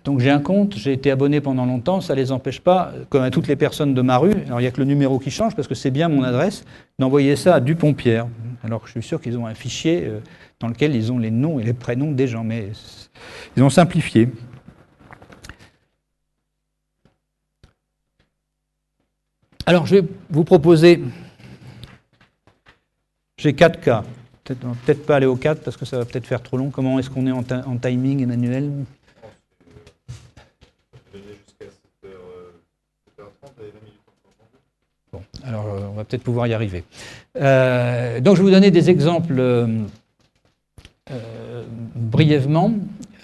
Donc j'ai un compte, j'ai été abonné pendant longtemps, ça ne les empêche pas, comme à toutes les personnes de ma rue, alors il n'y a que le numéro qui change parce que c'est bien mon adresse, d'envoyer ça à Dupont-Pierre. Alors que je suis sûr qu'ils ont un fichier dans lequel ils ont les noms et les prénoms des gens, mais ils ont simplifié. Alors je vais vous proposer, j'ai 4 cas. Peut-être pas aller aux 4 parce que ça va peut-être faire trop long. Comment est-ce qu'on est en timing, Emmanuel? Bon, alors on va peut-être pouvoir y arriver. Donc je vais vous donner des exemples brièvement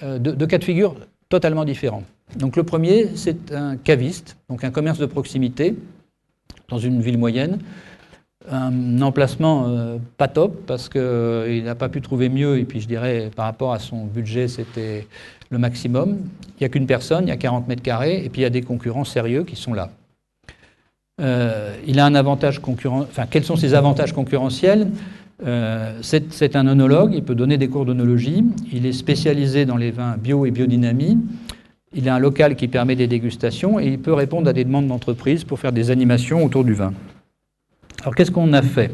de cas de figure totalement différents. Donc le premier, c'est un caviste, donc un commerce de proximité dans une ville moyenne. Un emplacement pas top parce qu'il n'a pas pu trouver mieux et puis je dirais par rapport à son budget c'était le maximum. Il n'y a qu'une personne, il y a 40 mètres carrés et puis il y a des concurrents sérieux qui sont là. Il a un avantage concurrentiel. Enfin, quels sont ses avantages concurrentiels? C'est un œnologue, il peut donner des cours d'œnologie, il est spécialisé dans les vins bio et biodynamie, il a un local qui permet des dégustations et il peut répondre à des demandes d'entreprise pour faire des animations autour du vin. Alors, qu'est-ce qu'on a fait?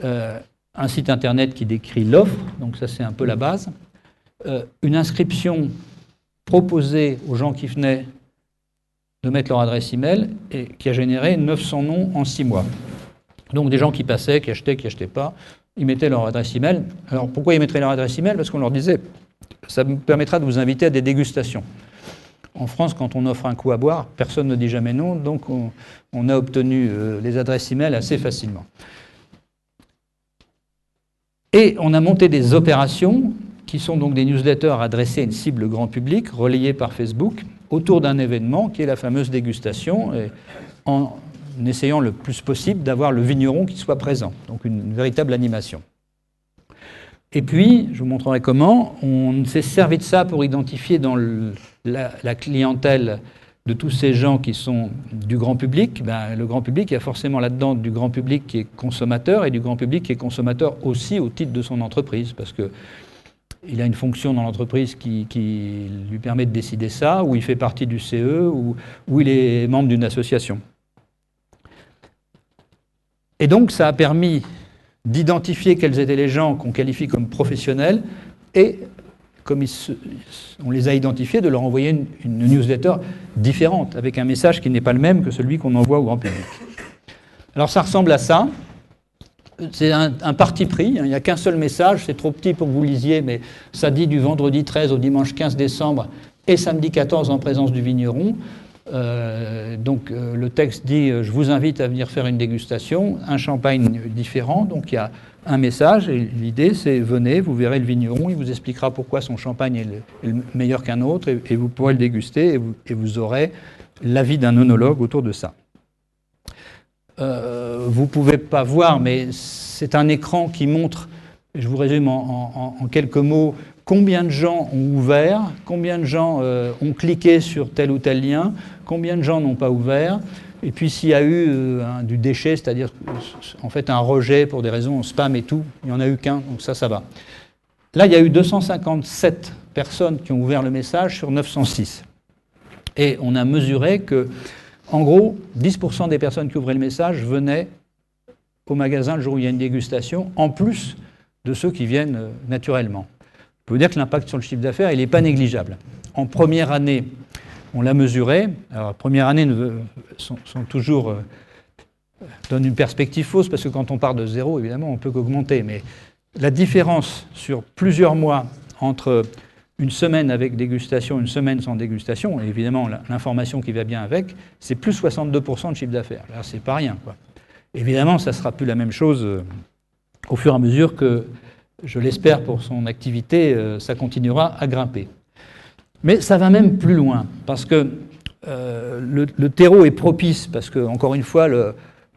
Un site internet qui décrit l'offre, donc ça c'est un peu la base. Une inscription proposée aux gens qui venaient de mettre leur adresse email et qui a généré 900 noms en 6 mois. Donc des gens qui passaient, qui achetaient pas, ils mettaient leur adresse email. Alors pourquoi ils mettraient leur adresse email? Parce qu'on leur disait, ça me permettra de vous inviter à des dégustations. En France, quand on offre un coup à boire, personne ne dit jamais non, donc on a obtenu les adresses email assez facilement. Et on a monté des opérations qui sont donc des newsletters adressées à une cible grand public, relayées par Facebook, autour d'un événement qui est la fameuse dégustation, et en essayant le plus possible d'avoir le vigneron qui soit présent, donc une véritable animation. Et puis, je vous montrerai comment, on s'est servi de ça pour identifier dans la clientèle de tous ces gens qui sont du grand public. Ben, le grand public, il y a forcément là-dedans du grand public qui est consommateur et du grand public qui est consommateur aussi au titre de son entreprise, parce qu'il a une fonction dans l'entreprise qui lui permet de décider ça, ou il fait partie du CE, ou il est membre d'une association. Et donc, ça a permis d'identifier quels étaient les gens qu'on qualifie comme professionnels et, comme on les a identifiés, de leur envoyer une newsletter différente, avec un message qui n'est pas le même que celui qu'on envoie au grand public. Alors ça ressemble à ça. C'est un parti pris, il n'y a qu'un seul message, c'est trop petit pour que vous lisiez, mais ça dit du vendredi 13 au dimanche 15 décembre et samedi 14 en présence du vigneron. Donc le texte dit « Je vous invite à venir faire une dégustation, un champagne différent ». Donc il y a un message et l'idée c'est « Venez, vous verrez le vigneron, il vous expliquera pourquoi son champagne est le meilleur qu'un autre et vous pourrez le déguster et vous aurez l'avis d'un œnologue autour de ça ». Vous ne pouvez pas voir, mais c'est un écran qui montre, je vous résume en quelques mots, combien de gens ont ouvert, combien de gens ont cliqué sur tel ou tel lien, combien de gens n'ont pas ouvert, et puis s'il y a eu du déchet, c'est-à-dire en fait un rejet pour des raisons spam et tout, il n'y en a eu qu'un, donc ça va. Là, il y a eu 257 personnes qui ont ouvert le message sur 906. Et on a mesuré que, en gros, 10% des personnes qui ouvraient le message venaient au magasin le jour où il y a une dégustation, en plus de ceux qui viennent naturellement. Je peux vous dire que l'impact sur le chiffre d'affaires, il n'est pas négligeable. En première année, on l'a mesuré. Alors, première année sont toujours donnent une perspective fausse, parce que quand on part de zéro, évidemment, on ne peut qu'augmenter. Mais la différence sur plusieurs mois entre une semaine avec dégustation, une semaine sans dégustation, et évidemment l'information qui va bien avec, c'est plus 62% de chiffre d'affaires. Là, c'est pas rien, quoi. Évidemment, ça ne sera plus la même chose au fur et à mesure que, je l'espère pour son activité, ça continuera à grimper. Mais ça va même plus loin, parce que le terreau est propice, parce que, encore une fois, les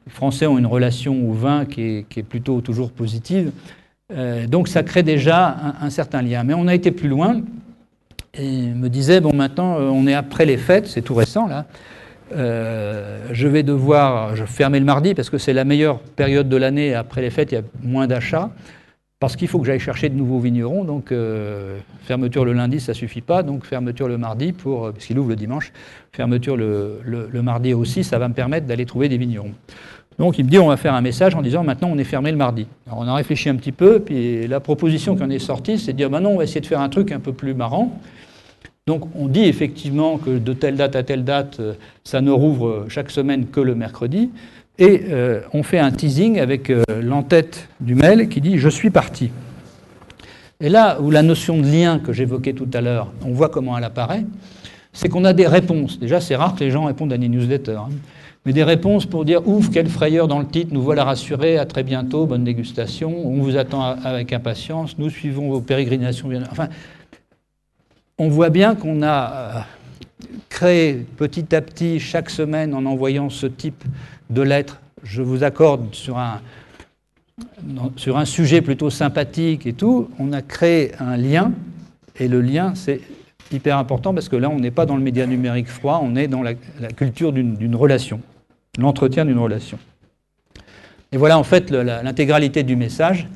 Français ont une relation au vin qui est plutôt toujours positive. Donc ça crée déjà un certain lien. Mais on a été plus loin et me disait, bon, maintenant on est après les fêtes, c'est tout récent là, je vais devoir fermer le mardi parce que c'est la meilleure période de l'année. Après les fêtes, il y a moins d'achats parce qu'il faut que j'aille chercher de nouveaux vignerons. Donc fermeture le lundi, ça ne suffit pas, donc fermeture le mardi, parce qu'il ouvre le dimanche, fermeture le mardi aussi, ça va me permettre d'aller trouver des vignerons. Donc il me dit, on va faire un message en disant, maintenant on est fermé le mardi. Alors on a réfléchi un petit peu, puis la proposition qui en est sortie, c'est de dire, maintenant on va essayer de faire un truc un peu plus marrant. Donc on dit effectivement que de telle date à telle date, ça ne rouvre chaque semaine que le mercredi, et on fait un teasing avec l'entête du mail qui dit « je suis parti ». Et là où la notion de lien que j'évoquais tout à l'heure, on voit comment elle apparaît, c'est qu'on a des réponses. Déjà, c'est rare que les gens répondent à des newsletters, hein. Mais des réponses pour dire « ouf, quelle frayeur dans le titre, nous voilà rassurés, à très bientôt, bonne dégustation, on vous attend avec impatience, nous suivons vos pérégrinations ». Enfin, on voit bien qu'on a créé petit à petit, chaque semaine, en envoyant ce type de lettres, je vous accorde sur un sujet plutôt sympathique et tout, on a créé un lien, et le lien, c'est hyper important parce que là, on n'est pas dans le média numérique froid, on est dans la culture d'une relation, l'entretien d'une relation. Et voilà en fait l'intégralité du message.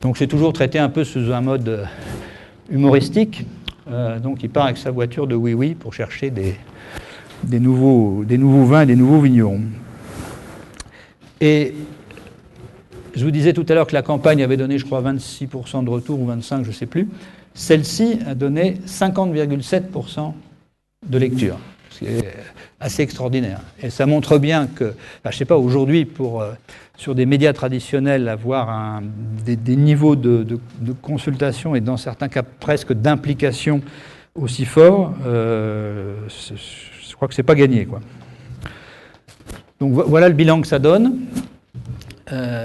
Donc c'est toujours traité un peu sous un mode humoristique. Donc il part avec sa voiture de oui-oui pour chercher des nouveaux vins et des nouveaux vignerons. Et je vous disais tout à l'heure que la campagne avait donné, je crois, 26% de retour, ou 25%, je ne sais plus. Celle-ci a donné 50,7% de lecture, ce qui est assez extraordinaire. Et ça montre bien que, je ne sais pas, aujourd'hui, sur des médias traditionnels, avoir des niveaux de consultation et dans certains cas presque d'implication aussi forts, je crois que ce n'est pas gagné, quoi. Donc voilà le bilan que ça donne.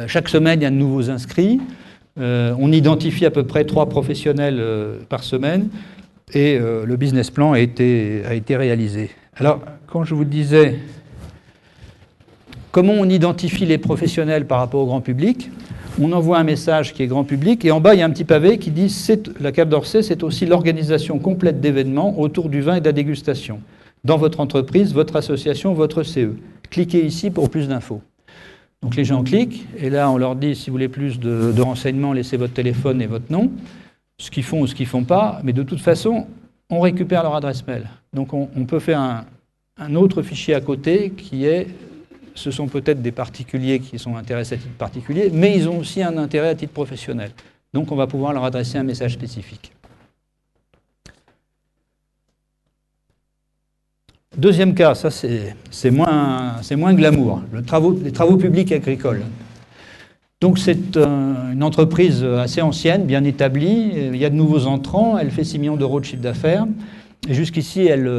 Chaque semaine, il y a de nouveaux inscrits. On identifie à peu près 3 professionnels par semaine et le business plan a été réalisé. Alors, quand je vous disais comment on identifie les professionnels par rapport au grand public, on envoie un message qui est grand public et en bas, il y a un petit pavé qui dit « La Cap d'Orsay, c'est aussi l'organisation complète d'événements autour du vin et de la dégustation. Dans votre entreprise, votre association, votre CE. Cliquez ici pour plus d'infos. » Donc les gens cliquent, et là on leur dit, si vous voulez plus de renseignements, laissez votre téléphone et votre nom, ce qu'ils font ou ce qu'ils ne font pas, mais de toute façon, on récupère leur adresse mail. Donc on peut faire un autre fichier à côté qui est, ce sont peut-être des particuliers qui sont intéressés à titre particulier, mais ils ont aussi un intérêt à titre professionnel. Donc on va pouvoir leur adresser un message spécifique. Deuxième cas, ça c'est moins glamour, les travaux publics agricoles. Donc c'est une entreprise assez ancienne, bien établie, il y a de nouveaux entrants, elle fait 6 millions d'euros de chiffre d'affaires, et jusqu'ici elle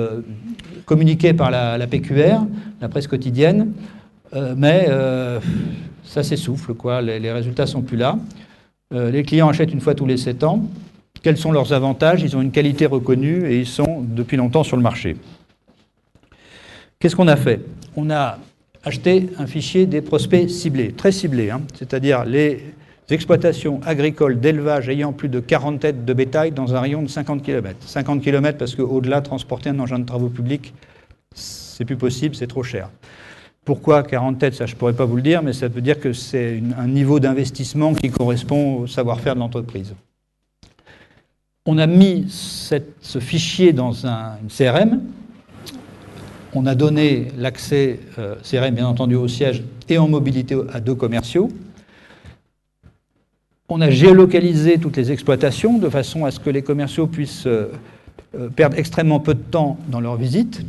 communiquait par la PQR, la presse quotidienne, mais ça s'essouffle, quoi. Les résultats ne sont plus là. Les clients achètent une fois tous les 7 ans. Quels sont leurs avantages? Ils ont une qualité reconnue et ils sont depuis longtemps sur le marché. Qu'est-ce qu'on a fait? On a acheté un fichier des prospects ciblés, très ciblés, hein, c'est-à-dire les exploitations agricoles d'élevage ayant plus de 40 têtes de bétail dans un rayon de 50 km. 50 km parce qu'au-delà, transporter un engin de travaux publics, c'est plus possible, c'est trop cher. Pourquoi 40 têtes? Ça, je ne pourrais pas vous le dire, mais ça veut dire que c'est un niveau d'investissement qui correspond au savoir-faire de l'entreprise. On a mis ce fichier dans une CRM. On a donné l'accès CRM, bien entendu, au siège et en mobilité à 2 commerciaux. On a géolocalisé toutes les exploitations de façon à ce que les commerciaux puissent perdre extrêmement peu de temps dans leur visite.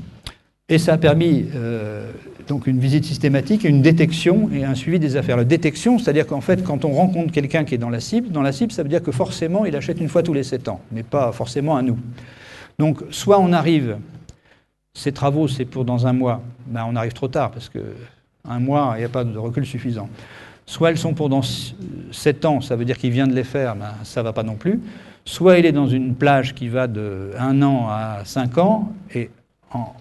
Et ça a permis donc une visite systématique, une détection et un suivi des affaires. La détection, c'est-à-dire qu'en fait, quand on rencontre quelqu'un qui est dans la cible, ça veut dire que forcément, il achète une fois tous les 7 ans, mais pas forcément à nous. Donc, soit on arrive, ces travaux, c'est pour dans un mois, ben on arrive trop tard, parce qu'un mois, il n'y a pas de recul suffisant. Soit elles sont pour dans 7 ans, ça veut dire qu'il vient de les faire, ben ça ne va pas non plus. Soit il est dans une plage qui va de 1 an à 5 ans, et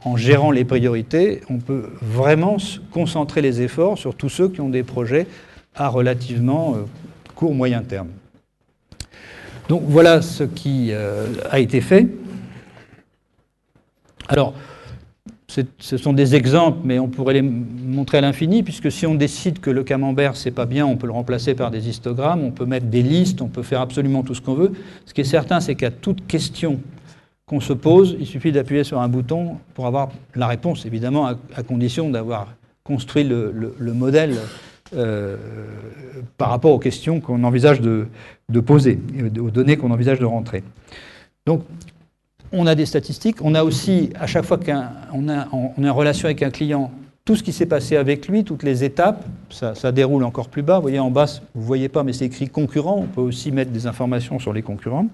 en gérant les priorités, on peut vraiment concentrer les efforts sur tous ceux qui ont des projets à relativement court-moyen terme. Donc voilà ce qui a été fait. Alors, ce sont des exemples, mais on pourrait les montrer à l'infini, puisque si on décide que le camembert, c'est pas bien, on peut le remplacer par des histogrammes, on peut mettre des listes, on peut faire absolument tout ce qu'on veut. Ce qui est certain, c'est qu'à toute question qu'on se pose, il suffit d'appuyer sur un bouton pour avoir la réponse, évidemment, à condition d'avoir construit le modèle par rapport aux questions qu'on envisage de poser, aux données qu'on envisage de rentrer. Donc, on a des statistiques, on a aussi, à chaque fois qu'on est en relation avec un client, tout ce qui s'est passé avec lui, toutes les étapes, ça déroule encore plus bas. Vous voyez en bas, vous ne voyez pas, mais c'est écrit concurrent, on peut aussi mettre des informations sur les concurrents.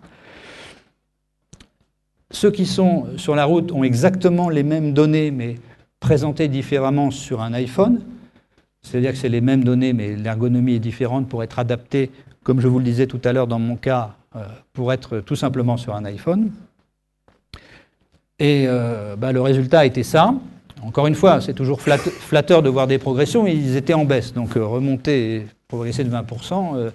Ceux qui sont sur la route ont exactement les mêmes données, mais présentées différemment sur un iPhone. C'est-à-dire que c'est les mêmes données, mais l'ergonomie est différente pour être adaptée, comme je vous le disais tout à l'heure dans mon cas, pour être tout simplement sur un iPhone. Et le résultat a été ça. Encore une fois, c'est toujours flatteur de voir des progressions. Ils étaient en baisse, donc remonter et progresser de 20%,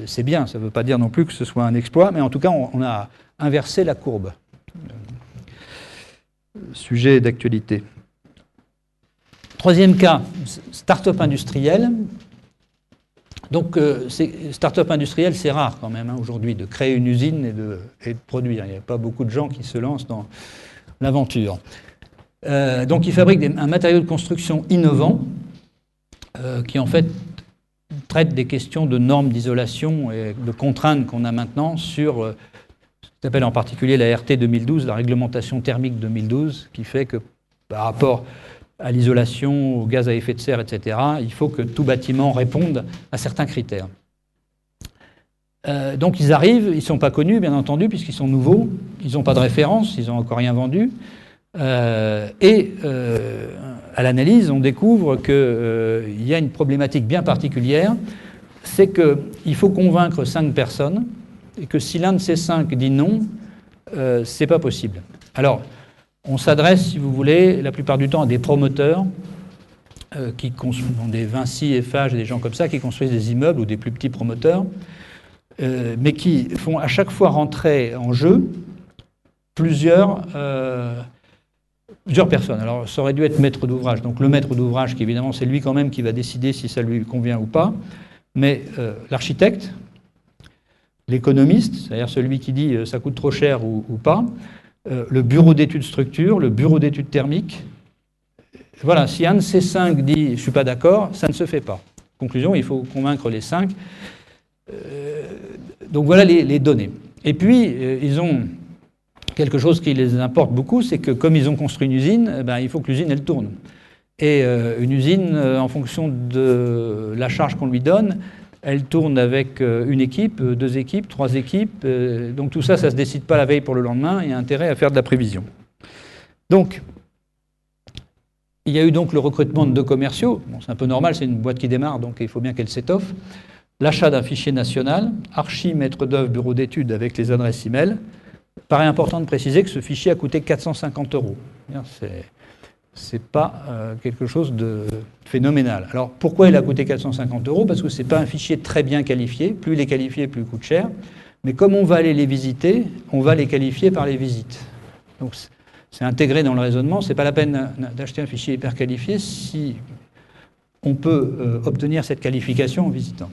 c'est bien. Ça ne veut pas dire non plus que ce soit un exploit, mais en tout cas, on a inversé la courbe. Sujet d'actualité. Troisième cas, start-up industrielle. Donc, start-up industrielle, c'est rare quand même aujourd'hui de créer une usine et de produire. Il n'y a pas beaucoup de gens qui se lancent dans l'aventure. Donc, ils fabriquent un matériau de construction innovant qui, en fait, traite des questions de normes d'isolation et de contraintes qu'on a maintenant sur ce qu'on appelle en particulier la RT 2012, la réglementation thermique 2012, qui fait que par rapport à l'isolation, aux gaz à effet de serre, etc., il faut que tout bâtiment réponde à certains critères. Donc ils arrivent, ils ne sont pas connus, bien entendu, puisqu'ils sont nouveaux, ils n'ont pas de référence, ils n'ont encore rien vendu. À l'analyse, on découvre qu'il y a une problématique bien particulière, c'est qu'il faut convaincre 5 personnes, et que si l'un de ces 5 dit non, ce n'est pas possible. Alors, on s'adresse, si vous voulez, la plupart du temps à des promoteurs qui construisent des Vinci, Eiffage, des gens comme ça, qui construisent des immeubles ou des plus petits promoteurs, mais qui font à chaque fois rentrer en jeu plusieurs personnes. Alors, ça aurait dû être maître d'ouvrage. Donc, le maître d'ouvrage, qui évidemment, c'est lui quand même qui va décider si ça lui convient ou pas, mais l'architecte, l'économiste, c'est-à-dire celui qui dit ça coûte trop cher ou pas, le bureau d'études structure, le bureau d'études thermiques. Voilà, si un de ces 5 dit « je ne suis pas d'accord », ça ne se fait pas. Conclusion, il faut convaincre les 5. Donc voilà les données. Et puis, ils ont quelque chose qui les importe beaucoup, c'est que comme ils ont construit une usine, il faut que l'usine, elle tourne. Et une usine, en fonction de la charge qu'on lui donne, elle tourne avec une équipe, 2 équipes, 3 équipes. Donc tout ça, ça ne se décide pas la veille pour le lendemain. Il y a intérêt à faire de la prévision. Donc, il y a eu donc le recrutement de 2 commerciaux. Bon, c'est un peu normal, c'est une boîte qui démarre, donc il faut bien qu'elle s'étoffe. L'achat d'un fichier national, archi, maître d'œuvre, bureau d'études avec les adresses email. Il paraît important de préciser que ce fichier a coûté 450 €. C'est pas quelque chose de phénoménal. Alors, pourquoi il a coûté 450 €? Parce que ce n'est pas un fichier très bien qualifié. Plus il est qualifié, plus il coûte cher. Mais comme on va aller les visiter, on va les qualifier par les visites. Donc, c'est intégré dans le raisonnement. Ce n'est pas la peine d'acheter un fichier hyper qualifié si on peut obtenir cette qualification en visitant.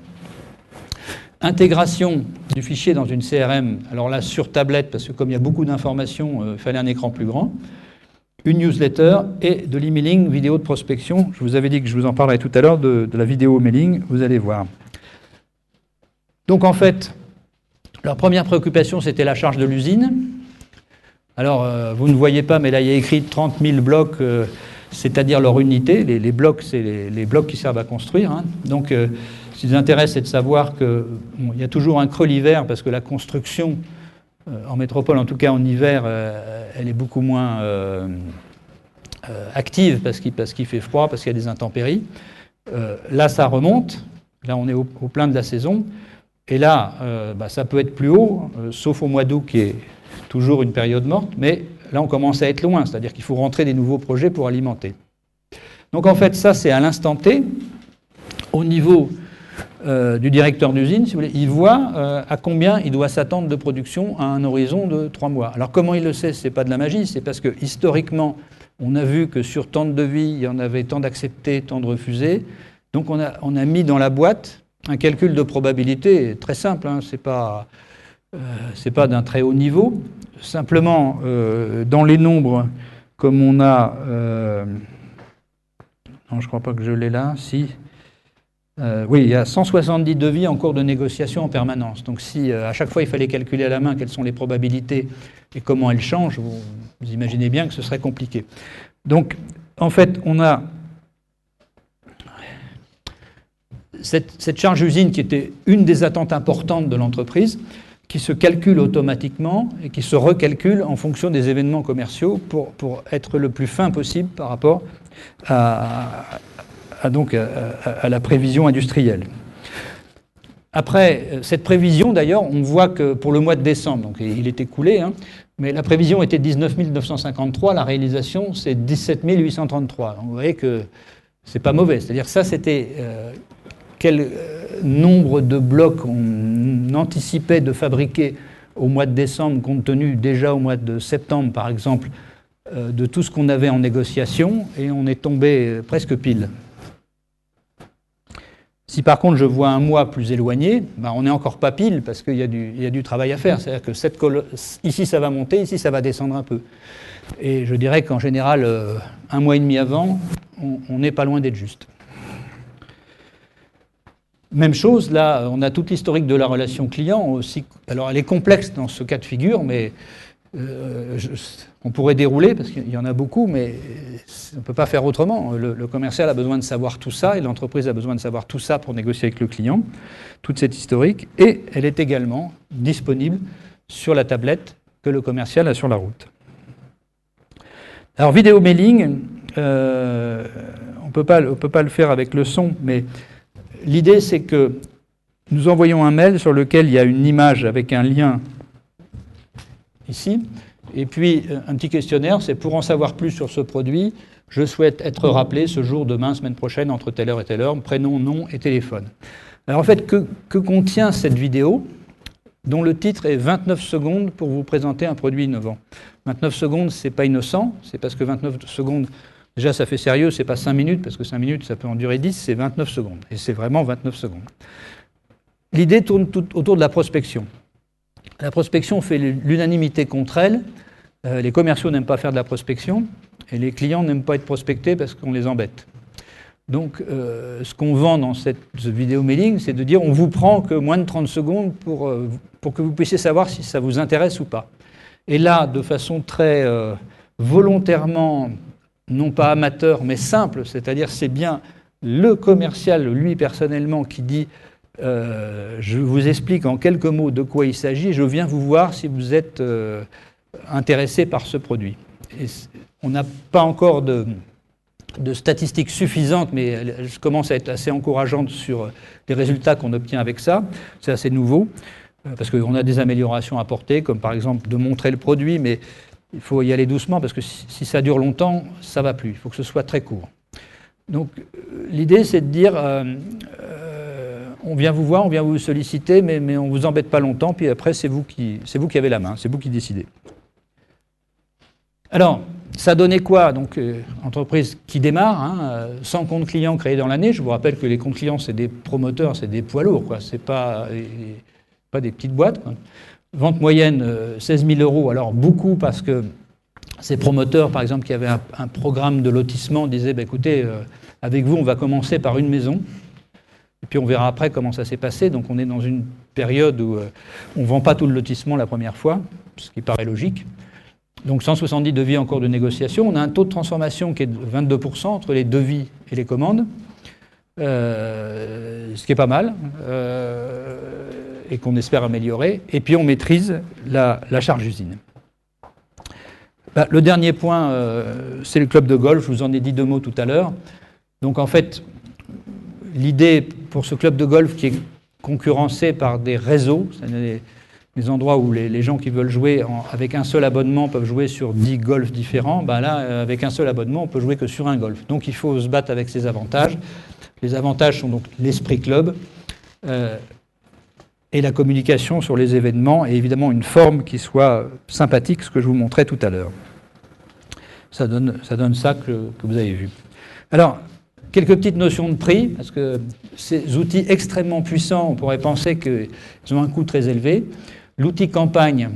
Intégration du fichier dans une CRM, alors là sur tablette, parce que comme il y a beaucoup d'informations, il fallait un écran plus grand, une newsletter et de l'emailing vidéo de prospection. Je vous avais dit que je vous en parlerai tout à l'heure de la vidéo mailing, vous allez voir. Donc en fait, leur première préoccupation, c'était la charge de l'usine. Alors, vous ne voyez pas, mais là, il y a écrit 30 000 blocs, c'est-à-dire leur unité. Les blocs, c'est les blocs qui servent à construire. Hein. Donc, ce qui nous intéresse, c'est de savoir qu'il y a toujours un creux l'hiver, parce que la construction, en métropole, en tout cas en hiver, elle est beaucoup moins active, parce qu'il fait froid, parce qu'il y a des intempéries. Là, ça remonte. Là, on est au plein de la saison. Et là, ça peut être plus haut, sauf au mois d'août, qui est toujours une période morte, mais là on commence à être loin, c'est-à-dire qu'il faut rentrer des nouveaux projets pour alimenter. Donc en fait ça c'est à l'instant T, au niveau du directeur d'usine, si vous voulez, il voit à combien il doit s'attendre de production à un horizon de 3 mois. Alors comment il le sait? Ce n'est pas de la magie, c'est parce que historiquement on a vu que sur tant de devis, il y en avait tant d'acceptés, tant de refusés, donc on a mis dans la boîte un calcul de probabilité très simple, hein, c'est pas d'un très haut niveau. Simplement, dans les nombres, comme on a... non, je ne crois pas que je l'ai là. Si. Oui, il y a 170 devis en cours de négociation en permanence. Donc si à chaque fois il fallait calculer à la main quelles sont les probabilités et comment elles changent, vous imaginez bien que ce serait compliqué. Donc, en fait, on a cette charge usine qui était une des attentes importantes de l'entreprise, qui se calcule automatiquement et qui se recalcule en fonction des événements commerciaux pour être le plus fin possible par rapport à la prévision industrielle. Après cette prévision, d'ailleurs, on voit que pour le mois de décembre, donc il est écoulé, hein, mais la prévision était 19 953, la réalisation c'est 17 833. Donc vous voyez que c'est pas mauvais, c'est-à-dire que ça c'était quel nombre de blocs on anticipait de fabriquer au mois de décembre, compte tenu déjà au mois de septembre, par exemple, de tout ce qu'on avait en négociation, et on est tombé presque pile. Si par contre je vois un mois plus éloigné, on n'est encore pas pile, parce qu'il y a du travail à faire. C'est-à-dire que ici ça va monter, ici ça va descendre un peu. Et je dirais qu'en général, un mois et demi avant, on n'est pas loin d'être juste. Même chose, là, on a toute l'historique de la relation client aussi. Alors, elle est complexe dans ce cas de figure, mais on pourrait dérouler, parce qu'il y en a beaucoup, mais on ne peut pas faire autrement. Le commercial a besoin de savoir tout ça, et l'entreprise a besoin de savoir tout ça pour négocier avec le client, toute cette historique, et elle est également disponible sur la tablette que le commercial a sur la route. Alors, vidéo mailing, on ne peut pas le faire avec le son, mais l'idée, c'est que nous envoyons un mail sur lequel il y a une image avec un lien ici, et puis un petit questionnaire, c'est pour en savoir plus sur ce produit, je souhaite être rappelé ce jour, demain, semaine prochaine, entre telle heure et telle heure, prénom, nom et téléphone. Alors en fait, que contient cette vidéo, dont le titre est 29 secondes pour vous présenter un produit innovant. 29 secondes, c'est pas innocent, c'est parce que 29 secondes, déjà, ça fait sérieux, c'est pas 5 minutes, parce que 5 minutes, ça peut en durer 10, c'est 29 secondes. Et c'est vraiment 29 secondes. L'idée tourne tout autour de la prospection. La prospection fait l'unanimité contre elle. Les commerciaux n'aiment pas faire de la prospection, et les clients n'aiment pas être prospectés parce qu'on les embête. Donc, ce qu'on vend dans ce vidéo mailing, c'est de dire on vous prend que moins de 30 secondes pour que vous puissiez savoir si ça vous intéresse ou pas. Et là, de façon très volontairement, non pas amateur, mais simple, c'est-à-dire c'est bien le commercial, lui personnellement, qui dit je vous explique en quelques mots de quoi il s'agit, je viens vous voir si vous êtes intéressé par ce produit. Et on n'a pas encore de statistiques suffisantes, mais elles commencent à être assez encourageantes sur les résultats qu'on obtient avec ça. C'est assez nouveau, parce qu'on a des améliorations à apporter, comme par exemple de montrer le produit, mais il faut y aller doucement, parce que si ça dure longtemps, ça ne va plus. Il faut que ce soit très court. Donc l'idée, c'est de dire on vient vous voir, on vient vous solliciter, mais on ne vous embête pas longtemps, puis après, c'est vous qui avez la main, c'est vous qui décidez. Alors, Ça donnait quoi? Donc, entreprise qui démarre, hein, 100 comptes clients créés dans l'année. Je vous rappelle que les comptes clients, c'est des promoteurs, c'est des poids lourds, quoi. C'est pas des petites boîtes, quoi. Vente moyenne, 16 000 €. Alors, beaucoup parce que ces promoteurs, par exemple, qui avaient un programme de lotissement, disaient bah, écoutez, avec vous, on va commencer par une maison. Et puis, on verra après comment ça s'est passé. Donc, on est dans une période où on ne vend pas tout le lotissement la première fois, ce qui paraît logique. Donc 170 devis en cours de négociation. On a un taux de transformation qui est de 22% entre les devis et les commandes, ce qui est pas mal, et qu'on espère améliorer. Et puis on maîtrise la charge usine. Bah, le dernier point, c'est le club de golf. Je vous en ai dit 2 mots tout à l'heure. Donc en fait, l'idée pour ce club de golf qui est concurrencé par des réseaux, c'est-à-dire des endroits où les gens qui veulent jouer avec un seul abonnement peuvent jouer sur 10 golfs différents, ben là, avec un seul abonnement, on peut jouer que sur un golf. Donc il faut se battre avec ses avantages. Les avantages sont donc l'esprit club et la communication sur les événements, et évidemment une forme qui soit sympathique, ce que je vous montrais tout à l'heure. Ça donne ça que vous avez vu. Alors, quelques petites notions de prix, parce que ces outils extrêmement puissants, on pourrait penser qu'ils ont un coût très élevé. L'outil campagne,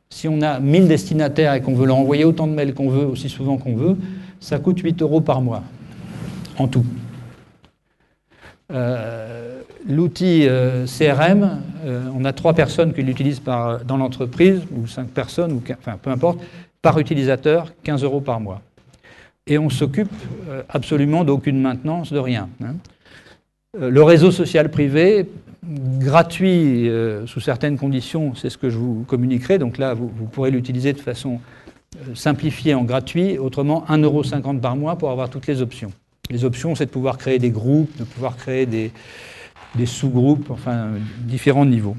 si on a 1000 destinataires et qu'on veut leur envoyer autant de mails qu'on veut, aussi souvent qu'on veut, ça coûte 8 € par mois, en tout. L'outil CRM, on a 3 personnes qui l'utilisent dans l'entreprise, ou 5 personnes, ou, enfin peu importe, par utilisateur, 15 € par mois. Et on s'occupe absolument d'aucune maintenance, de rien. Hein. Le réseau social privé, gratuit sous certaines conditions, c'est ce que je vous communiquerai. Donc là, vous pourrez l'utiliser de façon simplifiée en gratuit. Autrement, 1,50 € par mois pour avoir toutes les options. Les options, c'est de pouvoir créer des groupes, de pouvoir créer des sous-groupes, enfin, différents niveaux.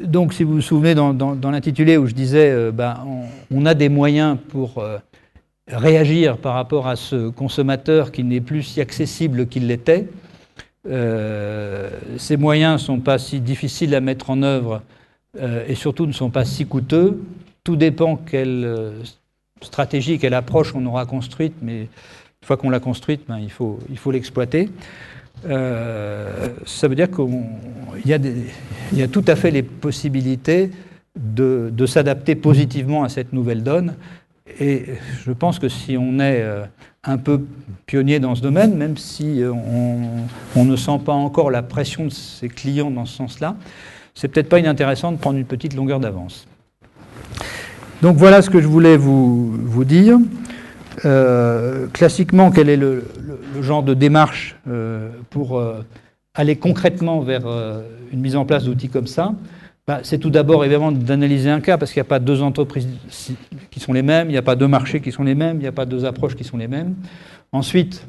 Donc, si vous vous souvenez, dans l'intitulé où je disais on a des moyens pour réagir par rapport à ce consommateur qui n'est plus si accessible qu'il l'était, ces moyens ne sont pas si difficiles à mettre en œuvre et surtout ne sont pas si coûteux. Tout dépend quelle stratégie, quelle approche on aura construite, mais une fois qu'on l'a construite, il faut l'exploiter. Ça veut dire qu'il y a tout à fait les possibilités de s'adapter positivement à cette nouvelle donne. Et je pense que si on est un peu pionnier dans ce domaine, même si on ne sent pas encore la pression de ses clients dans ce sens-là, c'est peut-être pas inintéressant de prendre une petite longueur d'avance. Donc voilà ce que je voulais vous dire. Classiquement, quel est le genre de démarche pour aller concrètement vers une mise en place d'outils comme ça? C'est tout d'abord évidemment d'analyser un cas, parce qu'il n'y a pas 2 entreprises qui sont les mêmes, il n'y a pas 2 marchés qui sont les mêmes, il n'y a pas 2 approches qui sont les mêmes. Ensuite,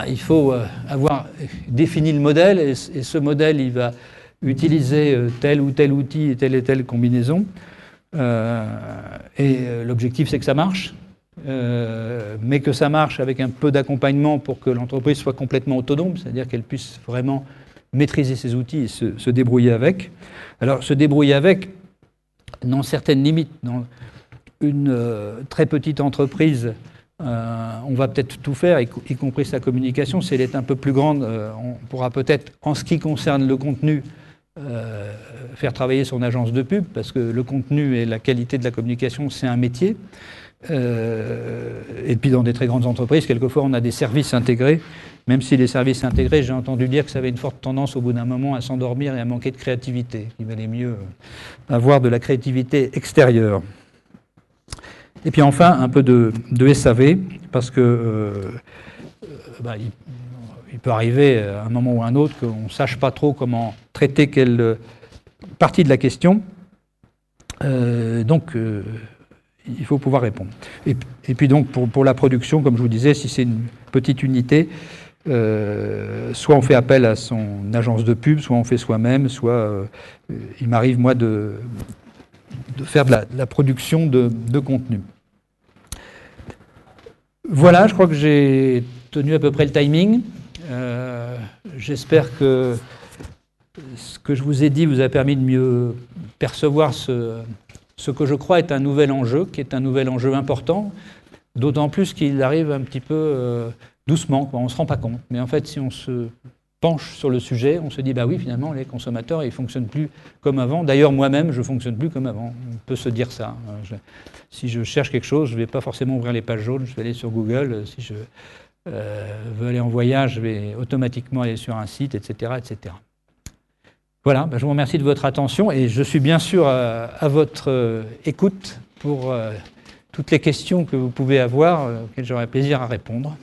il faut avoir défini le modèle, et ce modèle, il va utiliser tel ou tel outil et telle combinaison. Et l'objectif, c'est que ça marche. Mais que ça marche avec un peu d'accompagnement pour que l'entreprise soit complètement autonome, c'est-à-dire qu'elle puisse vraiment maîtriser ses outils et se débrouiller avec. Alors, se débrouiller avec, dans certaines limites, dans une très petite entreprise, on va peut-être tout faire, y compris sa communication. Si elle est un peu plus grande, on pourra peut-être, en ce qui concerne le contenu, faire travailler son agence de pub, parce que le contenu et la qualité de la communication, c'est un métier. Et puis dans des très grandes entreprises, quelquefois on a des services intégrés, même si les services intégrés, j'ai entendu dire que ça avait une forte tendance au bout d'un moment à s'endormir et à manquer de créativité. Il valait mieux avoir de la créativité extérieure. Et puis enfin, un peu de SAV, parce que il peut arriver à un moment ou à un autre qu'on ne sache pas trop comment traiter quelle partie de la question. Donc, il faut pouvoir répondre. Et puis donc, pour la production, comme je vous disais, si c'est une petite unité, soit on fait appel à son agence de pub, soit on fait soi-même, soit il m'arrive, moi, de faire de la production de contenu. Voilà, je crois que j'ai tenu à peu près le timing. J'espère que ce que je vous ai dit vous a permis de mieux percevoir ce ce que je crois est un nouvel enjeu, qui est un nouvel enjeu important, d'autant plus qu'il arrive un petit peu doucement, quoi. On ne se rend pas compte. Mais en fait, si on se penche sur le sujet, on se dit, bah oui, finalement, les consommateurs, ils ne fonctionnent plus comme avant. D'ailleurs, moi-même, je ne fonctionne plus comme avant. On peut se dire ça. Si je cherche quelque chose, je ne vais pas forcément ouvrir les pages jaunes, je vais aller sur Google. Si je veux aller en voyage, je vais automatiquement aller sur un site, etc., etc. Voilà, je vous remercie de votre attention et je suis bien sûr à votre écoute pour toutes les questions que vous pouvez avoir, auxquelles j'aurai plaisir à répondre.